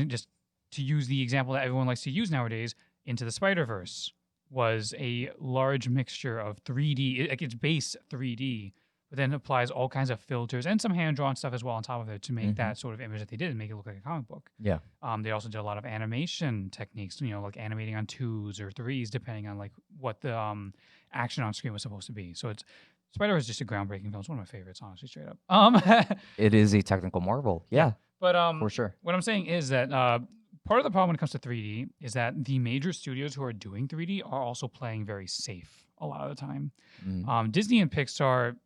Speaker 1: to use the example that everyone likes to use nowadays, Into the Spider-Verse was a large mixture of 3D, like it's base 3D, but then applies all kinds of filters and some hand-drawn stuff as well on top of it to make
Speaker 2: Mhm.
Speaker 1: that sort of image that they did and make it look like a comic book.
Speaker 2: Yeah.
Speaker 1: They also did a lot of animation techniques, like animating on 2s or 3s, depending on like what the action on screen was supposed to be. So Spider-Verse is just a groundbreaking film. It's one of my favorites, honestly, straight up.
Speaker 2: It is a technical marvel. Yeah,
Speaker 1: But
Speaker 2: for sure.
Speaker 1: what I'm saying is that part of the problem when it comes to 3D is that the major studios who are doing 3D are also playing very safe a lot of the time.
Speaker 2: Mhm.
Speaker 1: Disney and Pixar,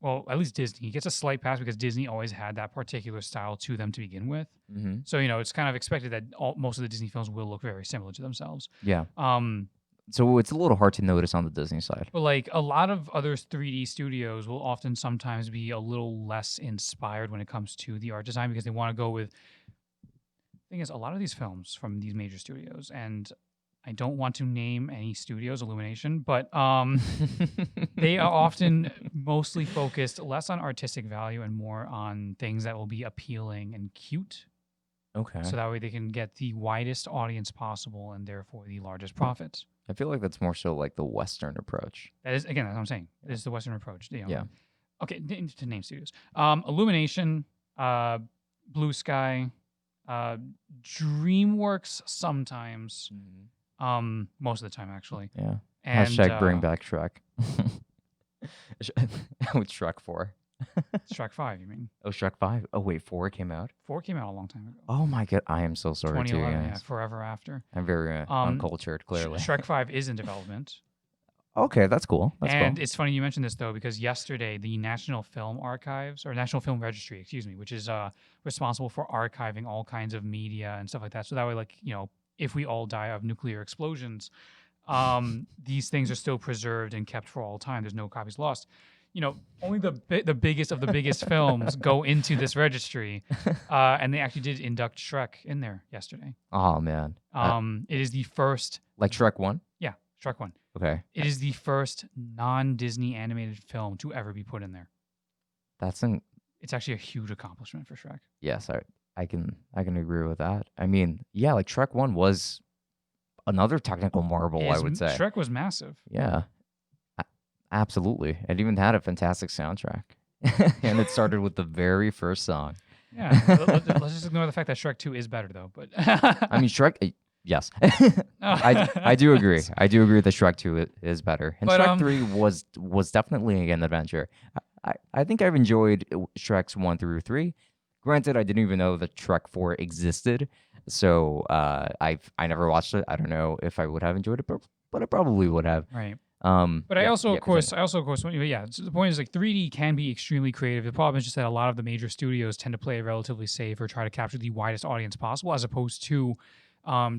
Speaker 1: well, at least Disney gets a slight pass because Disney always had that particular style to them to begin with.
Speaker 2: Mhm.
Speaker 1: So it's kind of expected that most of the Disney films will look very similar to themselves.
Speaker 2: Yeah.
Speaker 1: Um,
Speaker 2: So it's a little hard to notice on the Disney side.
Speaker 1: But like a lot of other 3D studios will often sometimes be a little less inspired when it comes to the art design because they want to go with. Thing is, a lot of these films from these major studios, and I don't want to name any studios, Illumination, but they are often mostly focused less on artistic value and more on things that will be appealing and cute.
Speaker 2: Okay.
Speaker 1: So that way they can get the widest audience possible and therefore the largest profits.
Speaker 2: I feel like that's more so like the Western approach.
Speaker 1: That is, again, that's what I'm saying. This is the Western approach.
Speaker 2: Yeah.
Speaker 1: Okay, to name studios. Illumination, Blue Sky, DreamWorks sometimes. Most of the time, actually.
Speaker 2: Yeah.
Speaker 1: And,
Speaker 2: Hashtag bring back Shrek. With Shrek 4.
Speaker 1: Shrek 5, you mean?
Speaker 2: Oh, Shrek 5. Oh, wait, 4 came out?
Speaker 1: 4 came out a long time ago.
Speaker 2: Oh my god, I am so sorry to you
Speaker 1: 2011,
Speaker 2: guys.
Speaker 1: yeah, forever after.
Speaker 2: I'm very uncultured, clearly.
Speaker 1: Shrek 5 is in development.
Speaker 2: Okay, that's cool. That's
Speaker 1: And
Speaker 2: cool.
Speaker 1: it's funny you mentioned this, though, because yesterday the National Film Archives, or National Film Registry, excuse me, which is responsible for archiving all kinds of media and stuff like that. So that way, like, if we all die of nuclear explosions, these things are still preserved and kept for all time. There's no copies lost. Only the biggest of the biggest films go into this registry, and they actually did induct Shrek in there yesterday.
Speaker 2: Oh man.
Speaker 1: It is the first,
Speaker 2: Like Shrek 1?
Speaker 1: yeah, Shrek 1.
Speaker 2: Okay.
Speaker 1: It is the first non-Disney animated film to ever be put in there.
Speaker 2: That's
Speaker 1: It's actually a huge accomplishment for Shrek.
Speaker 2: yes, I can agree with that. I mean, yeah, like Shrek 1 was another technical marvel, I would say.
Speaker 1: Shrek was massive.
Speaker 2: Yeah. Absolutely. It even had a fantastic soundtrack. And it started with the very first song.
Speaker 1: Yeah. Let's just ignore the fact that Shrek 2 is better, though. But
Speaker 2: I mean, Shrek, yes. I do agree. I do agree that Shrek 2 is better. And
Speaker 1: But,
Speaker 2: Shrek 3 was definitely an adventure. I think I've enjoyed Shreks 1 through 3. Granted, I didn't even know that Shrek 4 existed. So I never watched it. I don't know if I would have enjoyed it, but I probably would have.
Speaker 1: Right.
Speaker 2: But
Speaker 1: I also, of course, so the point is like 3D can be extremely creative. The problem is just that a lot of the major studios tend to play it relatively safe or try to capture the widest audience possible, as opposed to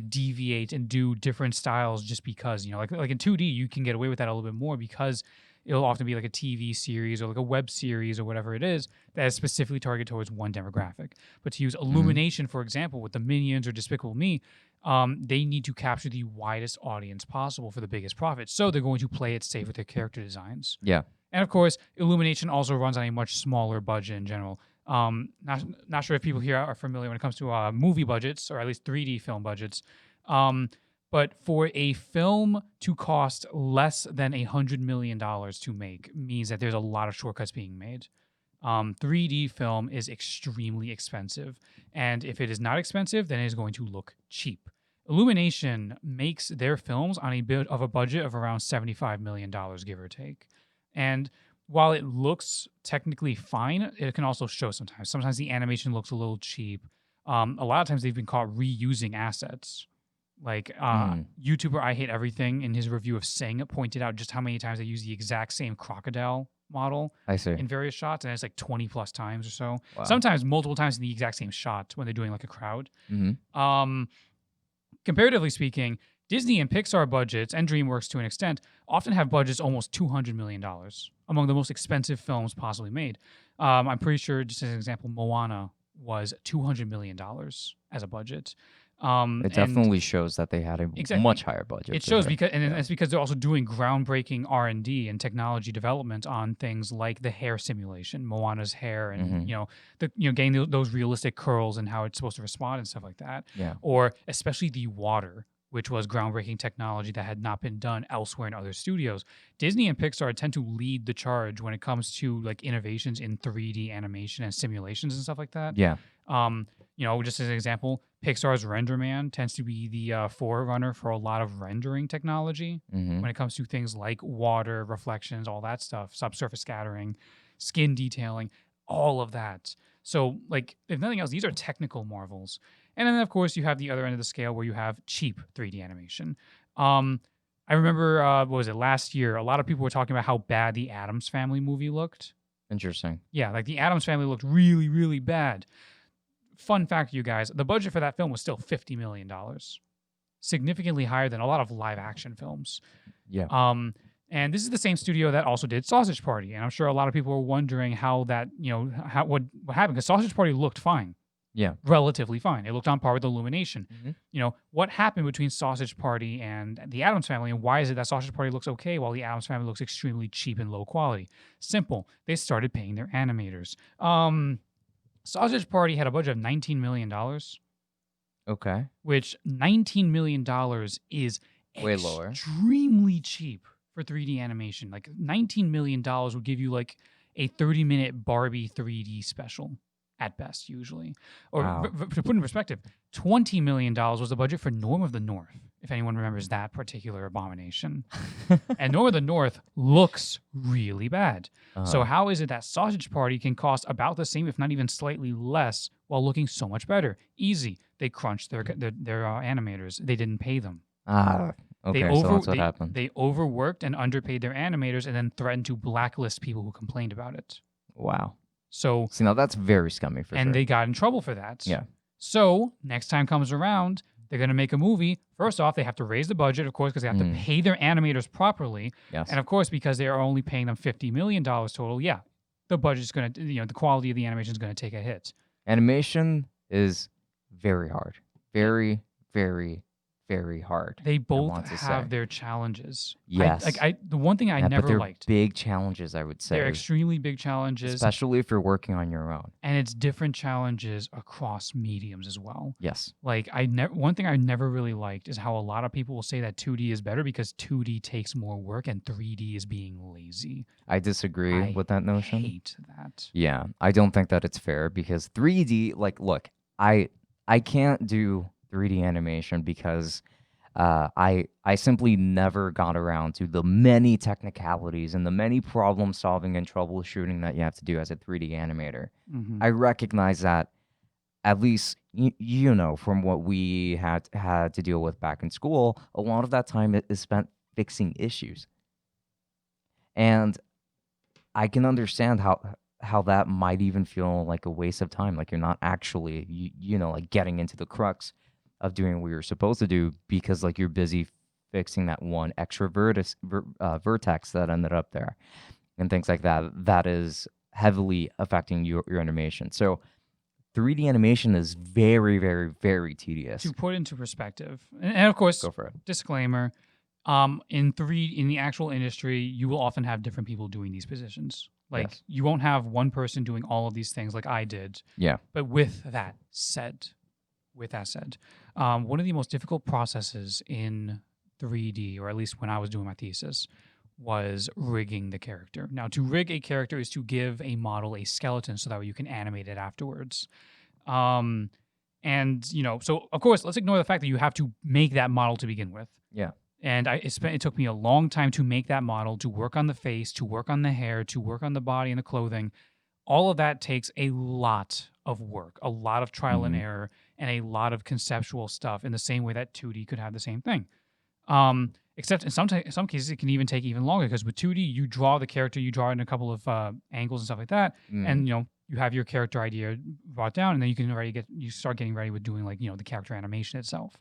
Speaker 1: deviate and do different styles just because, like in 2D, you can get away with that a little bit more because it'll often be like a TV series or like a web series or whatever it is that is specifically targeted towards one demographic. But to use Illumination, for example, with the Minions or Despicable Me, they need to capture the widest audience possible for the biggest profit. So they're going to play it safe with their character designs.
Speaker 2: yeah.
Speaker 1: And of course, Illumination also runs on a much smaller budget in general. Not sure if people here are familiar when it comes to movie budgets, or at least 3D film budgets. But for a film to cost less than $100 million to make means that there's a lot of shortcuts being made. 3D film is extremely expensive. And if it is not expensive, then it is going to look cheap. Illumination makes their films on a bit of a budget of around $75 million, give or take. And while it looks technically fine, it can also show sometimes. Sometimes the animation looks a little cheap. A lot of times they've been caught reusing assets. Like YouTuber I Hate Everything in his review of Sing pointed out just how many times they use the exact same crocodile model
Speaker 2: I see.
Speaker 1: in various shots, and it's like 20 plus times or so.
Speaker 2: Wow.
Speaker 1: Sometimes multiple times in the exact same shot when they're doing like a crowd.
Speaker 2: Mm-hmm.
Speaker 1: Comparatively speaking, Disney and Pixar budgets, and DreamWorks to an extent, often have budgets almost $200 million, among the most expensive films possibly made. I'm pretty sure, just as an example, Moana was $200 million as a budget.
Speaker 2: It
Speaker 1: And
Speaker 2: definitely shows that they had a
Speaker 1: Exactly.
Speaker 2: much higher budget.
Speaker 1: it
Speaker 2: for
Speaker 1: shows
Speaker 2: sure.
Speaker 1: because, and
Speaker 2: Yeah.
Speaker 1: it's because they're also doing groundbreaking R&D and technology development on things like the hair simulation, Moana's hair, and getting those realistic curls and how it's supposed to respond and stuff like that.
Speaker 2: Yeah.
Speaker 1: Or especially the water, which was groundbreaking technology that had not been done elsewhere in other studios. Disney and Pixar tend to lead the charge when it comes to like innovations in 3D animation and simulations and stuff like that.
Speaker 2: Yeah.
Speaker 1: Just as an example, Pixar's RenderMan tends to be the forerunner for a lot of rendering technology
Speaker 2: Mm-hmm.
Speaker 1: when it comes to things like water, reflections, all that stuff, subsurface scattering, skin detailing, all of that. So, like, if nothing else, these are technical marvels. And then, of course, you have the other end of the scale where you have cheap 3D animation. I remember, what was it, last year, a lot of people were talking about how bad the Addams Family movie looked.
Speaker 2: Interesting.
Speaker 1: Yeah, like the Addams Family looked really, really bad. Fun fact, you guys, the budget for that film was still $50 million, significantly higher than a lot of live action films.
Speaker 2: Yeah.
Speaker 1: And this is the same studio that also did Sausage Party, and I'm sure a lot of people were wondering how that, what happened, because Sausage Party looked fine,
Speaker 2: Yeah.
Speaker 1: relatively fine. It looked on par with Illumination.
Speaker 2: Mhm.
Speaker 1: What happened between Sausage Party and the Addams Family, and why is it that Sausage Party looks okay while the Addams Family looks extremely cheap and low quality? Simple. They started paying their animators. Sausage Party had a budget of $19 million,
Speaker 2: Okay.
Speaker 1: which $19 million is
Speaker 2: Way lower.
Speaker 1: extremely cheap for 3D animation. Like $19 million would give you like a 30-minute Barbie 3D special at best, usually. Or
Speaker 2: Wow.
Speaker 1: to put in perspective, $20 million was the budget for Norm of the North, if anyone remembers that particular abomination. And Norm of the North looks really bad. So how is it that Sausage Party can cost about the same, if not even slightly less, while looking so much better? Easy. They crunched their animators. They didn't pay them.
Speaker 2: Okay, so that's what happened.
Speaker 1: They overworked and underpaid their animators and then threatened to blacklist people who complained about it.
Speaker 2: Wow.
Speaker 1: So,
Speaker 2: See, now that's very scummy for sure.
Speaker 1: and they got in trouble for that.
Speaker 2: Yeah.
Speaker 1: So next time comes around, they're going to make a movie. First off, they have to raise the budget, of course, because they have to pay their animators properly.
Speaker 2: Yes.
Speaker 1: And of course, because they are only paying them $50 million total, yeah, the budget's going to, the quality of the animation is going to take a hit.
Speaker 2: Animation is very hard. Very, very, very hard.
Speaker 1: They
Speaker 2: I
Speaker 1: both
Speaker 2: want to
Speaker 1: have
Speaker 2: say.
Speaker 1: their challenges.
Speaker 2: Yes.
Speaker 1: The one thing I
Speaker 2: Yeah, but
Speaker 1: never
Speaker 2: they're
Speaker 1: liked,
Speaker 2: big challenges, I would say.
Speaker 1: they're extremely big challenges,
Speaker 2: Especially if you're working on your own.
Speaker 1: and it's different challenges across mediums as well.
Speaker 2: Yes.
Speaker 1: Like one thing I never really liked is how a lot of people will say that 2D is better because 2D takes more work and 3D is being lazy.
Speaker 2: I disagree with that notion.
Speaker 1: I hate that.
Speaker 2: Yeah, I don't think that it's fair because 3D, like, look, I can't do 3D animation because I simply never got around to the many technicalities and the many problem solving and troubleshooting that you have to do as a 3D animator.
Speaker 1: Mhm.
Speaker 2: I recognize that, at least from what we had to deal with back in school, a lot of that time is spent fixing issues, and I can understand how that might even feel like a waste of time, like you're not actually like getting into the crux of doing what you're supposed to do because like you're busy fixing that one extra vertex that ended up there and things like that. That is heavily affecting your animation. So 3D animation is very, very, very tedious.
Speaker 1: To put into perspective, and of course,
Speaker 2: Go for it.
Speaker 1: disclaimer, in the actual industry, you will often have different people doing these positions. Like
Speaker 2: Yes.
Speaker 1: you won't have one person doing all of these things like I did.
Speaker 2: Yeah.
Speaker 1: But with that said, one of the most difficult processes in 3D, or at least when I was doing my thesis, was rigging the character. Now, to rig a character is to give a model a skeleton so that way you can animate it afterwards. So of course, let's ignore the fact that you have to make that model to begin with.
Speaker 2: Yeah.
Speaker 1: And it took me a long time to make that model, to work on the face, to work on the hair, to work on the body and the clothing. All of that takes a lot of work, a lot of trial and error, and a lot of conceptual stuff in the same way that 2D could have the same thing. Except in some cases, it can even take even longer because with 2D, you draw the character, you draw it in a couple of angles and stuff like that. And, you have your character idea brought down, and then you start getting ready with doing like, the character animation itself.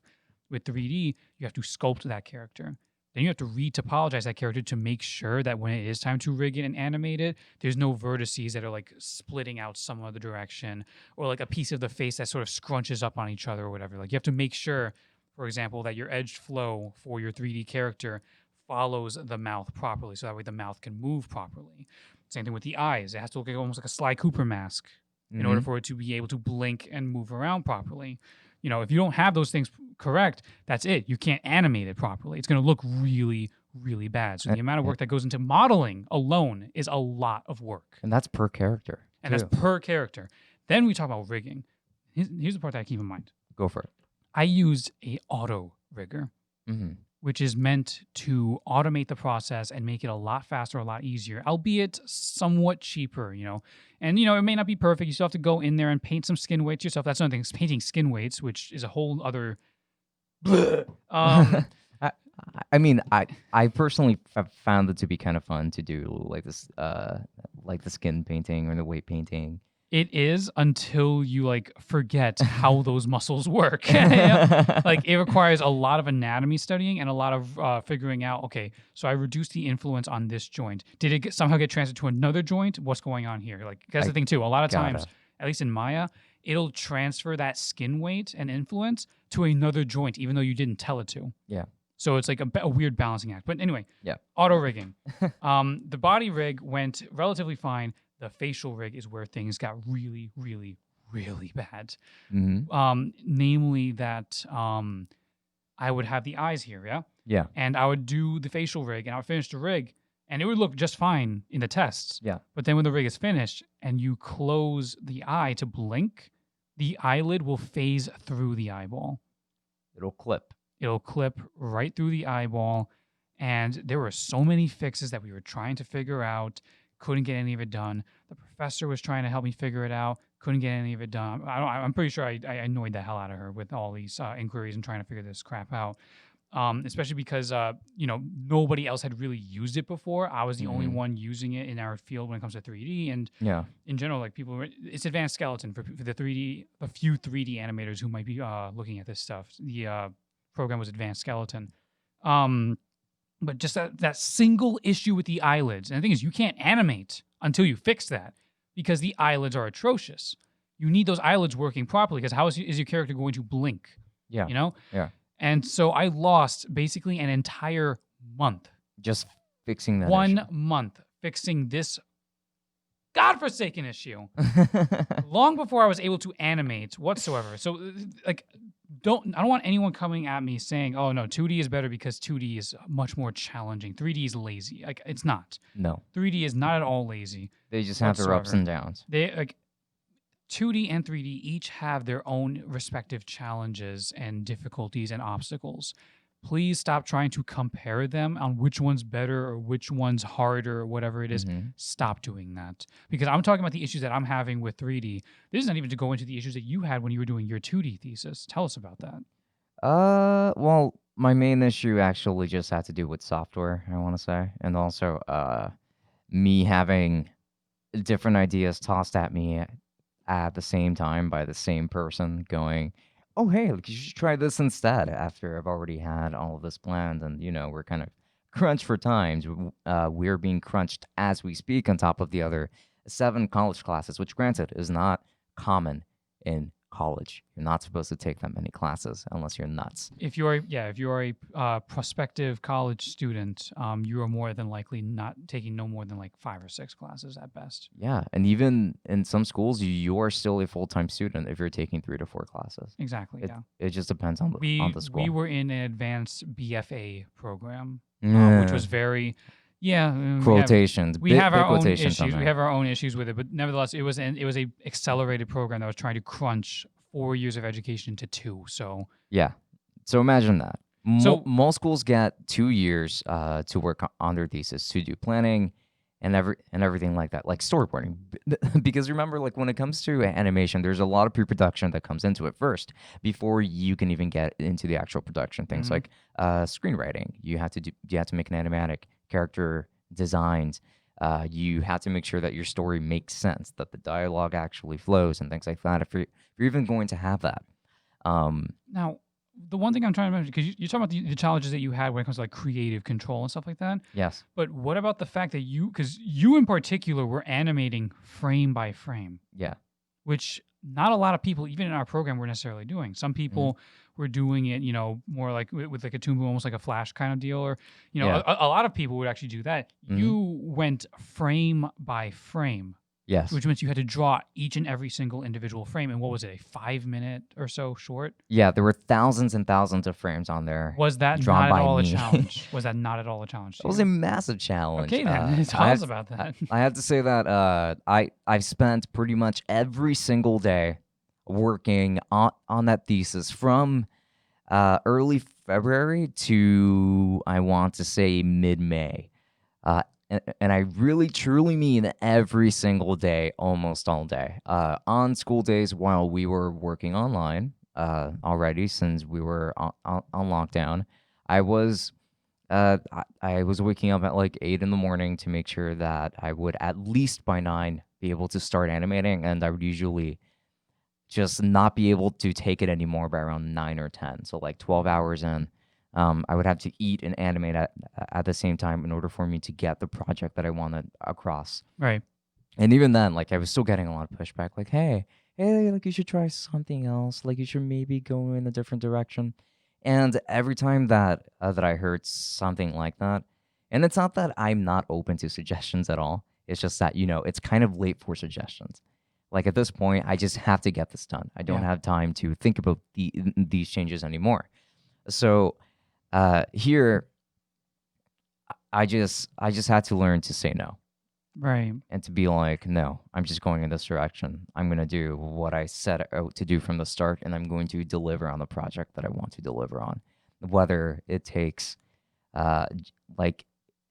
Speaker 1: With 3D, you have to sculpt that character. Then you have to re-topologize that character to make sure that when it is time to rig it and animate it, there's no vertices that are like splitting out some other direction, or like a piece of the face that sort of scrunches up on each other or whatever. Like you have to make sure, for example, that your edge flow for your 3D character follows the mouth properly, so that way the mouth can move properly. Same thing with the eyes. It has to look like almost like a Sly Cooper mask in order for it to be able to blink and move around properly. You know, if you don't have those things correct, that's it. You can't animate it properly. It's going to look really, really bad. So the amount of work that goes into modeling alone is a lot of work.
Speaker 2: And that's per character.
Speaker 1: And that's per character. Then we talk about rigging. Here's the part that I keep in mind.
Speaker 2: Go for it.
Speaker 1: I used a auto rigger, which is meant to automate the process and make it a lot faster, a lot easier, albeit somewhat cheaper, you know. And, you know, it may not be perfect. You still have to go in there and paint some skin weights yourself. That's another thing, is painting skin weights, which is a whole other...
Speaker 2: I mean, I personally have found it to be kind of fun to do like this, like the skin painting or the weight painting.
Speaker 1: It is, until you like forget how those muscles work. Like it requires a lot of anatomy studying and a lot of figuring out, okay, so I reduced the influence on this joint. Did it somehow get transferred to another joint? What's going on here? Like that's the thing too. A lot of times, at least in Maya, it'll transfer that skin weight and influence to another joint, even though you didn't tell it to.
Speaker 2: Yeah.
Speaker 1: So it's like a weird balancing act. But anyway,
Speaker 2: yeah.
Speaker 1: Auto rigging. The body rig went relatively fine. The facial rig is where things got really, really, really bad. Namely that I would have the eyes here, yeah?
Speaker 2: Yeah.
Speaker 1: And I would do the facial rig, and I would finish the rig, and it would look just fine in the tests.
Speaker 2: Yeah.
Speaker 1: But then when the rig is finished and you close the eye to blink, the eyelid will phase through the eyeball.
Speaker 2: It'll clip.
Speaker 1: It'll clip right through the eyeball. And there were so many fixes that we were trying to figure out. Couldn't get any of it done. The professor was trying to help me figure it out. Couldn't get any of it done. I'm pretty sure I annoyed the hell out of her with all these inquiries and trying to figure this crap out. Especially because, you know, nobody else had really used it before. I was the only one using it in our field when it comes to 3D. And in general, like it's advanced skeleton for the 3D, a few 3D animators who might be looking at this stuff. The program was advanced skeleton. But just that single issue with the eyelids. And the thing is, you can't animate until you fix that because the eyelids are atrocious. You need those eyelids working properly because how is your character going to blink?
Speaker 2: Yeah.
Speaker 1: You know?
Speaker 2: Yeah.
Speaker 1: And so I lost basically an entire month.
Speaker 2: Just fixing that
Speaker 1: One
Speaker 2: issue.
Speaker 1: month fixing this godforsaken issue. Long before I was able to animate whatsoever. So, like, I don't want anyone coming at me saying, oh, no, 2D is better because 2D is much more challenging. 3D is lazy. Like, it's not.
Speaker 2: No.
Speaker 1: 3D is not at all lazy.
Speaker 2: They just have their ups and downs.
Speaker 1: They, like, 2D and 3D each have their own respective challenges and difficulties and obstacles. Please stop trying to compare them on which one's better or which one's harder or whatever it is. Stop doing that. Because I'm talking about the issues that I'm having with 3D. This is not even to go into the issues that you had when you were doing your 2D thesis. Tell us about that.
Speaker 2: Well, my main issue actually just had to do with software, I want to say. And also me having different ideas tossed at me at the same time by the same person going, oh, hey, you should try this instead after I've already had all of this planned. And, you know, we're kind of crunched for times. We're being crunched as we speak on top of the other 7 college classes, which granted is not common in college. You're not supposed to take that many classes unless you're nuts.
Speaker 1: If you're a prospective college student, you are more than likely not taking no more than like 5 or 6 classes at best.
Speaker 2: Yeah, and even in some schools, you're still a full-time student if you're taking 3 to 4 classes.
Speaker 1: Exactly.
Speaker 2: It just depends on the school.
Speaker 1: We were in an advanced BFA program, which was very. Yeah,
Speaker 2: quotations.
Speaker 1: We have our own
Speaker 2: issues.
Speaker 1: We have our own issues with it, but nevertheless, it was a accelerated program that was trying to crunch 4 years of education into 2. So
Speaker 2: yeah, so imagine that. Most schools get 2 years to work on their thesis, to do planning, and everything like that, like storyboarding. Because remember, like when it comes to animation, there's a lot of pre-production that comes into it first before you can even get into the actual production. Things like screenwriting. You have to make an animatic character designs. You have to make sure that your story makes sense, that the dialogue actually flows, and things like that. If you're even going to have that.
Speaker 1: Now, the one thing I'm trying to mention, because you're talking about the challenges that you had when it comes to like creative control and stuff like that.
Speaker 2: Yes.
Speaker 1: But what about the fact that because you in particular were animating frame by frame,
Speaker 2: Yeah.
Speaker 1: which not a lot of people, even in our program, were necessarily doing. Some people were doing it, more like with like a Toon Boom, almost like a Flash kind of deal, or
Speaker 2: Yeah.
Speaker 1: a lot of people would actually do that. You went frame by frame,
Speaker 2: Yes.
Speaker 1: which means you had to draw each and every single individual frame. And what was it, a 5 minute or so short?
Speaker 2: Yeah, there were thousands and thousands of frames on there.
Speaker 1: Was that
Speaker 2: drawn
Speaker 1: not at
Speaker 2: by
Speaker 1: all
Speaker 2: me.
Speaker 1: a challenge? Was that not at all a challenge to
Speaker 2: That was
Speaker 1: you?
Speaker 2: a massive challenge.
Speaker 1: Okay, then tell us about that.
Speaker 2: I have to say that I've spent pretty much every single day working on that thesis from early February to, I want to say, mid-May. And I really truly mean every single day, almost all day. On school days while we were working online already, since we were on lockdown, I was I was waking up at like 8 in the morning to make sure that I would at least by 9 be able to start animating, and I would usually just not be able to take it anymore by around 9 or 10. So like 12 hours in, I would have to eat and animate at the same time in order for me to get the project that I wanted across.
Speaker 1: Right.
Speaker 2: And even then, like I was still getting a lot of pushback, like, hey, like you should try something else. Like you should maybe go in a different direction. And every time that I heard something like that, and it's not that I'm not open to suggestions at all. It's just that, it's kind of late for suggestions. Like at this point, I just have to get this done. I don't have time to think about these changes anymore. So here, I just had to learn to say no.
Speaker 1: Right.
Speaker 2: And to be like, no, I'm just going in this direction. I'm going to do what I set out to do from the start, and I'm going to deliver on the project that I want to deliver on. Whether it takes like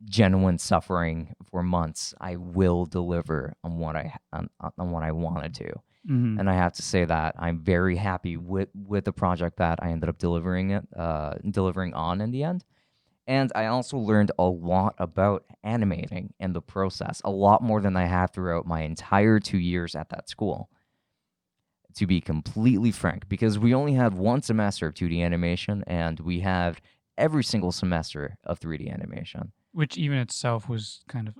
Speaker 2: genuine suffering for months, I will deliver on what I want to do.
Speaker 1: Mm-hmm.
Speaker 2: And I have to say that I'm very happy with the project that I ended up delivering on in the end. And I also learned a lot about animating and the process, a lot more than I have throughout my entire 2 years at that school. To be completely frank, because we only had one semester of 2D animation, and we have every single semester of 3D animation.
Speaker 1: Which even itself was kind of...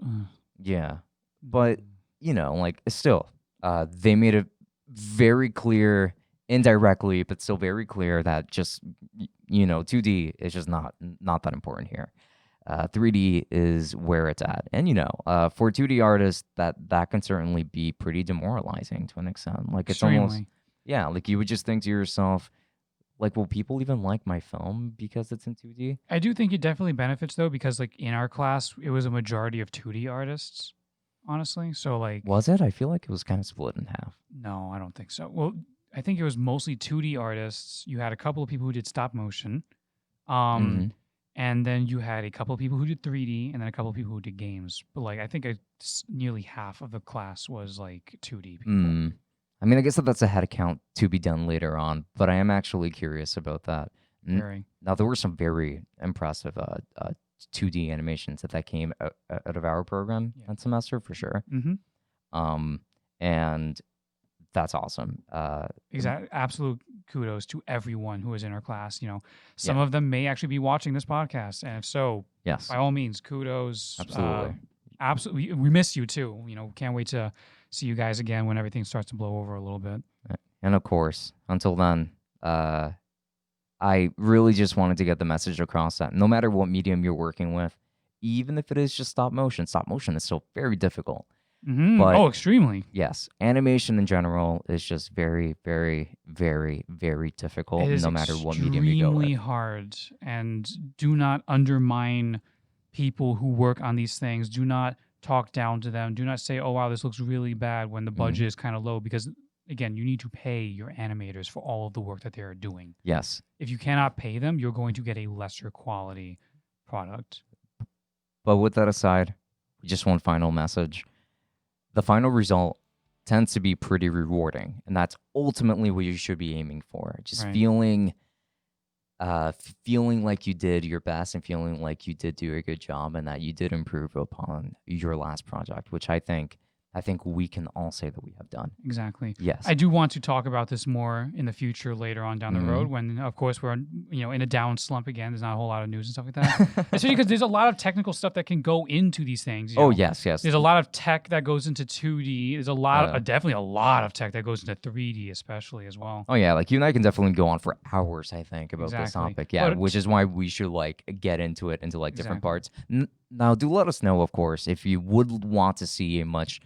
Speaker 2: Yeah. But, like, still, they made it very clear, indirectly, but still very clear that just, 2D is just not that important here. 3D is where it's at. And, for 2D artists, that can certainly be pretty demoralizing to an extent. Like, it's almost... Yeah, like, you would just think to yourself, like, will people even like my film because it's in 2D?
Speaker 1: I do think it definitely benefits, though, because, like, in our class, it was a majority of 2D artists, honestly. So, like...
Speaker 2: Was it? I feel like it was kind of split in half.
Speaker 1: No, I don't think so. Well, I think it was mostly 2D artists. You had a couple of people who did stop motion. And then you had a couple of people who did 3D, and then a couple of people who did games. But, like, I think nearly half of the class was, like, 2D people.
Speaker 2: I mean, I guess that's a head count to be done later on, but I am actually curious about that.
Speaker 1: Very.
Speaker 2: Now, there were some very impressive 2D animations that came out of our program that semester, for sure. And that's awesome.
Speaker 1: Exactly. Absolute kudos to everyone who was in our class. Some of them may actually be watching this podcast, and if so,
Speaker 2: yes,
Speaker 1: by all means, kudos.
Speaker 2: Absolutely.
Speaker 1: Absolutely. We miss you too. Can't wait to see you guys again when everything starts to blow over a little bit.
Speaker 2: And of course, until then, I really just wanted to get the message across that no matter what medium you're working with, even if it is just stop motion is still very difficult.
Speaker 1: But, extremely.
Speaker 2: Yes. Animation in general is just very, very, very, very difficult, no matter what medium you go with.
Speaker 1: Extremely hard. And do not undermine people who work on these things. Do not talk down to them. Do not say, oh, wow, this looks really bad when the budget is kind of low. Because, again, you need to pay your animators for all of the work that they are doing.
Speaker 2: Yes.
Speaker 1: If you cannot pay them, you're going to get a lesser quality product.
Speaker 2: But with that aside, just one final message. The final result tends to be pretty rewarding, and that's ultimately what you should be aiming for. Just feeling like you did your best and feeling like you did do a good job and that you did improve upon your last project, which I think I think we can all say that we have done.
Speaker 1: Exactly.
Speaker 2: Yes.
Speaker 1: I do want to talk about this more in the future later on down the road when, of course, we're in a down slump again. There's not a whole lot of news and stuff like that. Especially because there's a lot of technical stuff that can go into these things. You know?
Speaker 2: Yes.
Speaker 1: There's a lot of tech that goes into 2D. There's a lot, definitely a lot of tech that goes into 3D, especially as well.
Speaker 2: Oh yeah, like you and I can definitely go on for hours, I think, about this
Speaker 1: Exactly.
Speaker 2: topic. Yeah,
Speaker 1: But-
Speaker 2: which is why we should like get into it into like different parts. Now, do let us know, of course, if you would want to see a much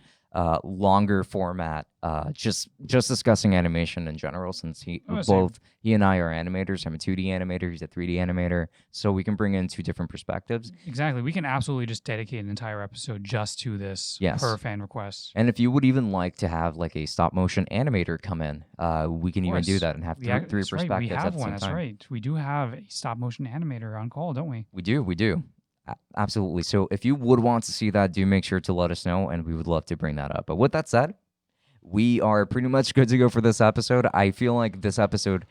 Speaker 2: longer format, just discussing animation in general, since he and I are animators. I'm a 2D animator, he's a 3D animator, so we can bring in two different perspectives.
Speaker 1: Exactly. We can absolutely just dedicate an entire episode just to this per fan request.
Speaker 2: And if you would even like to have like a stop motion animator come in, we can even do that and have three perspectives
Speaker 1: right. We have
Speaker 2: at the
Speaker 1: one.
Speaker 2: same
Speaker 1: That's
Speaker 2: time.
Speaker 1: right. We do have a stop motion animator on call, don't we?
Speaker 2: We do. Absolutely. So if you would want to see that, do make sure to let us know, and we would love to bring that up. But with that said, we are pretty much good to go for this episode. I feel like this episode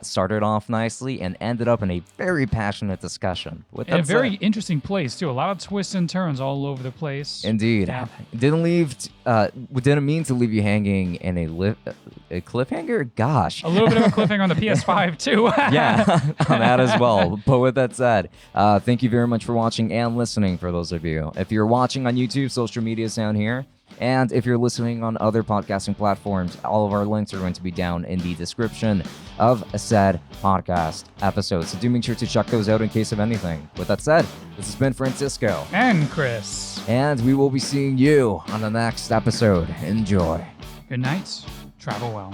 Speaker 2: started off nicely and ended up in a very passionate discussion. With that
Speaker 1: In a very interesting place, too. A lot of twists and turns all over the place.
Speaker 2: Indeed.
Speaker 1: Yeah.
Speaker 2: Didn't mean to leave you hanging in a cliffhanger? Gosh.
Speaker 1: A little bit of a cliffhanger on the PS5, too.
Speaker 2: Yeah, on that as well. But with that said, thank you very much for watching and listening, for those of you. If you're watching on YouTube, social media is down here. And if you're listening on other podcasting platforms, all of our links are going to be down in the description of said podcast episode. So do make sure to check those out in case of anything. With that said, this has been Francisco.
Speaker 1: And Chris.
Speaker 2: And we will be seeing you on the next episode. Enjoy.
Speaker 1: Good night. Travel well.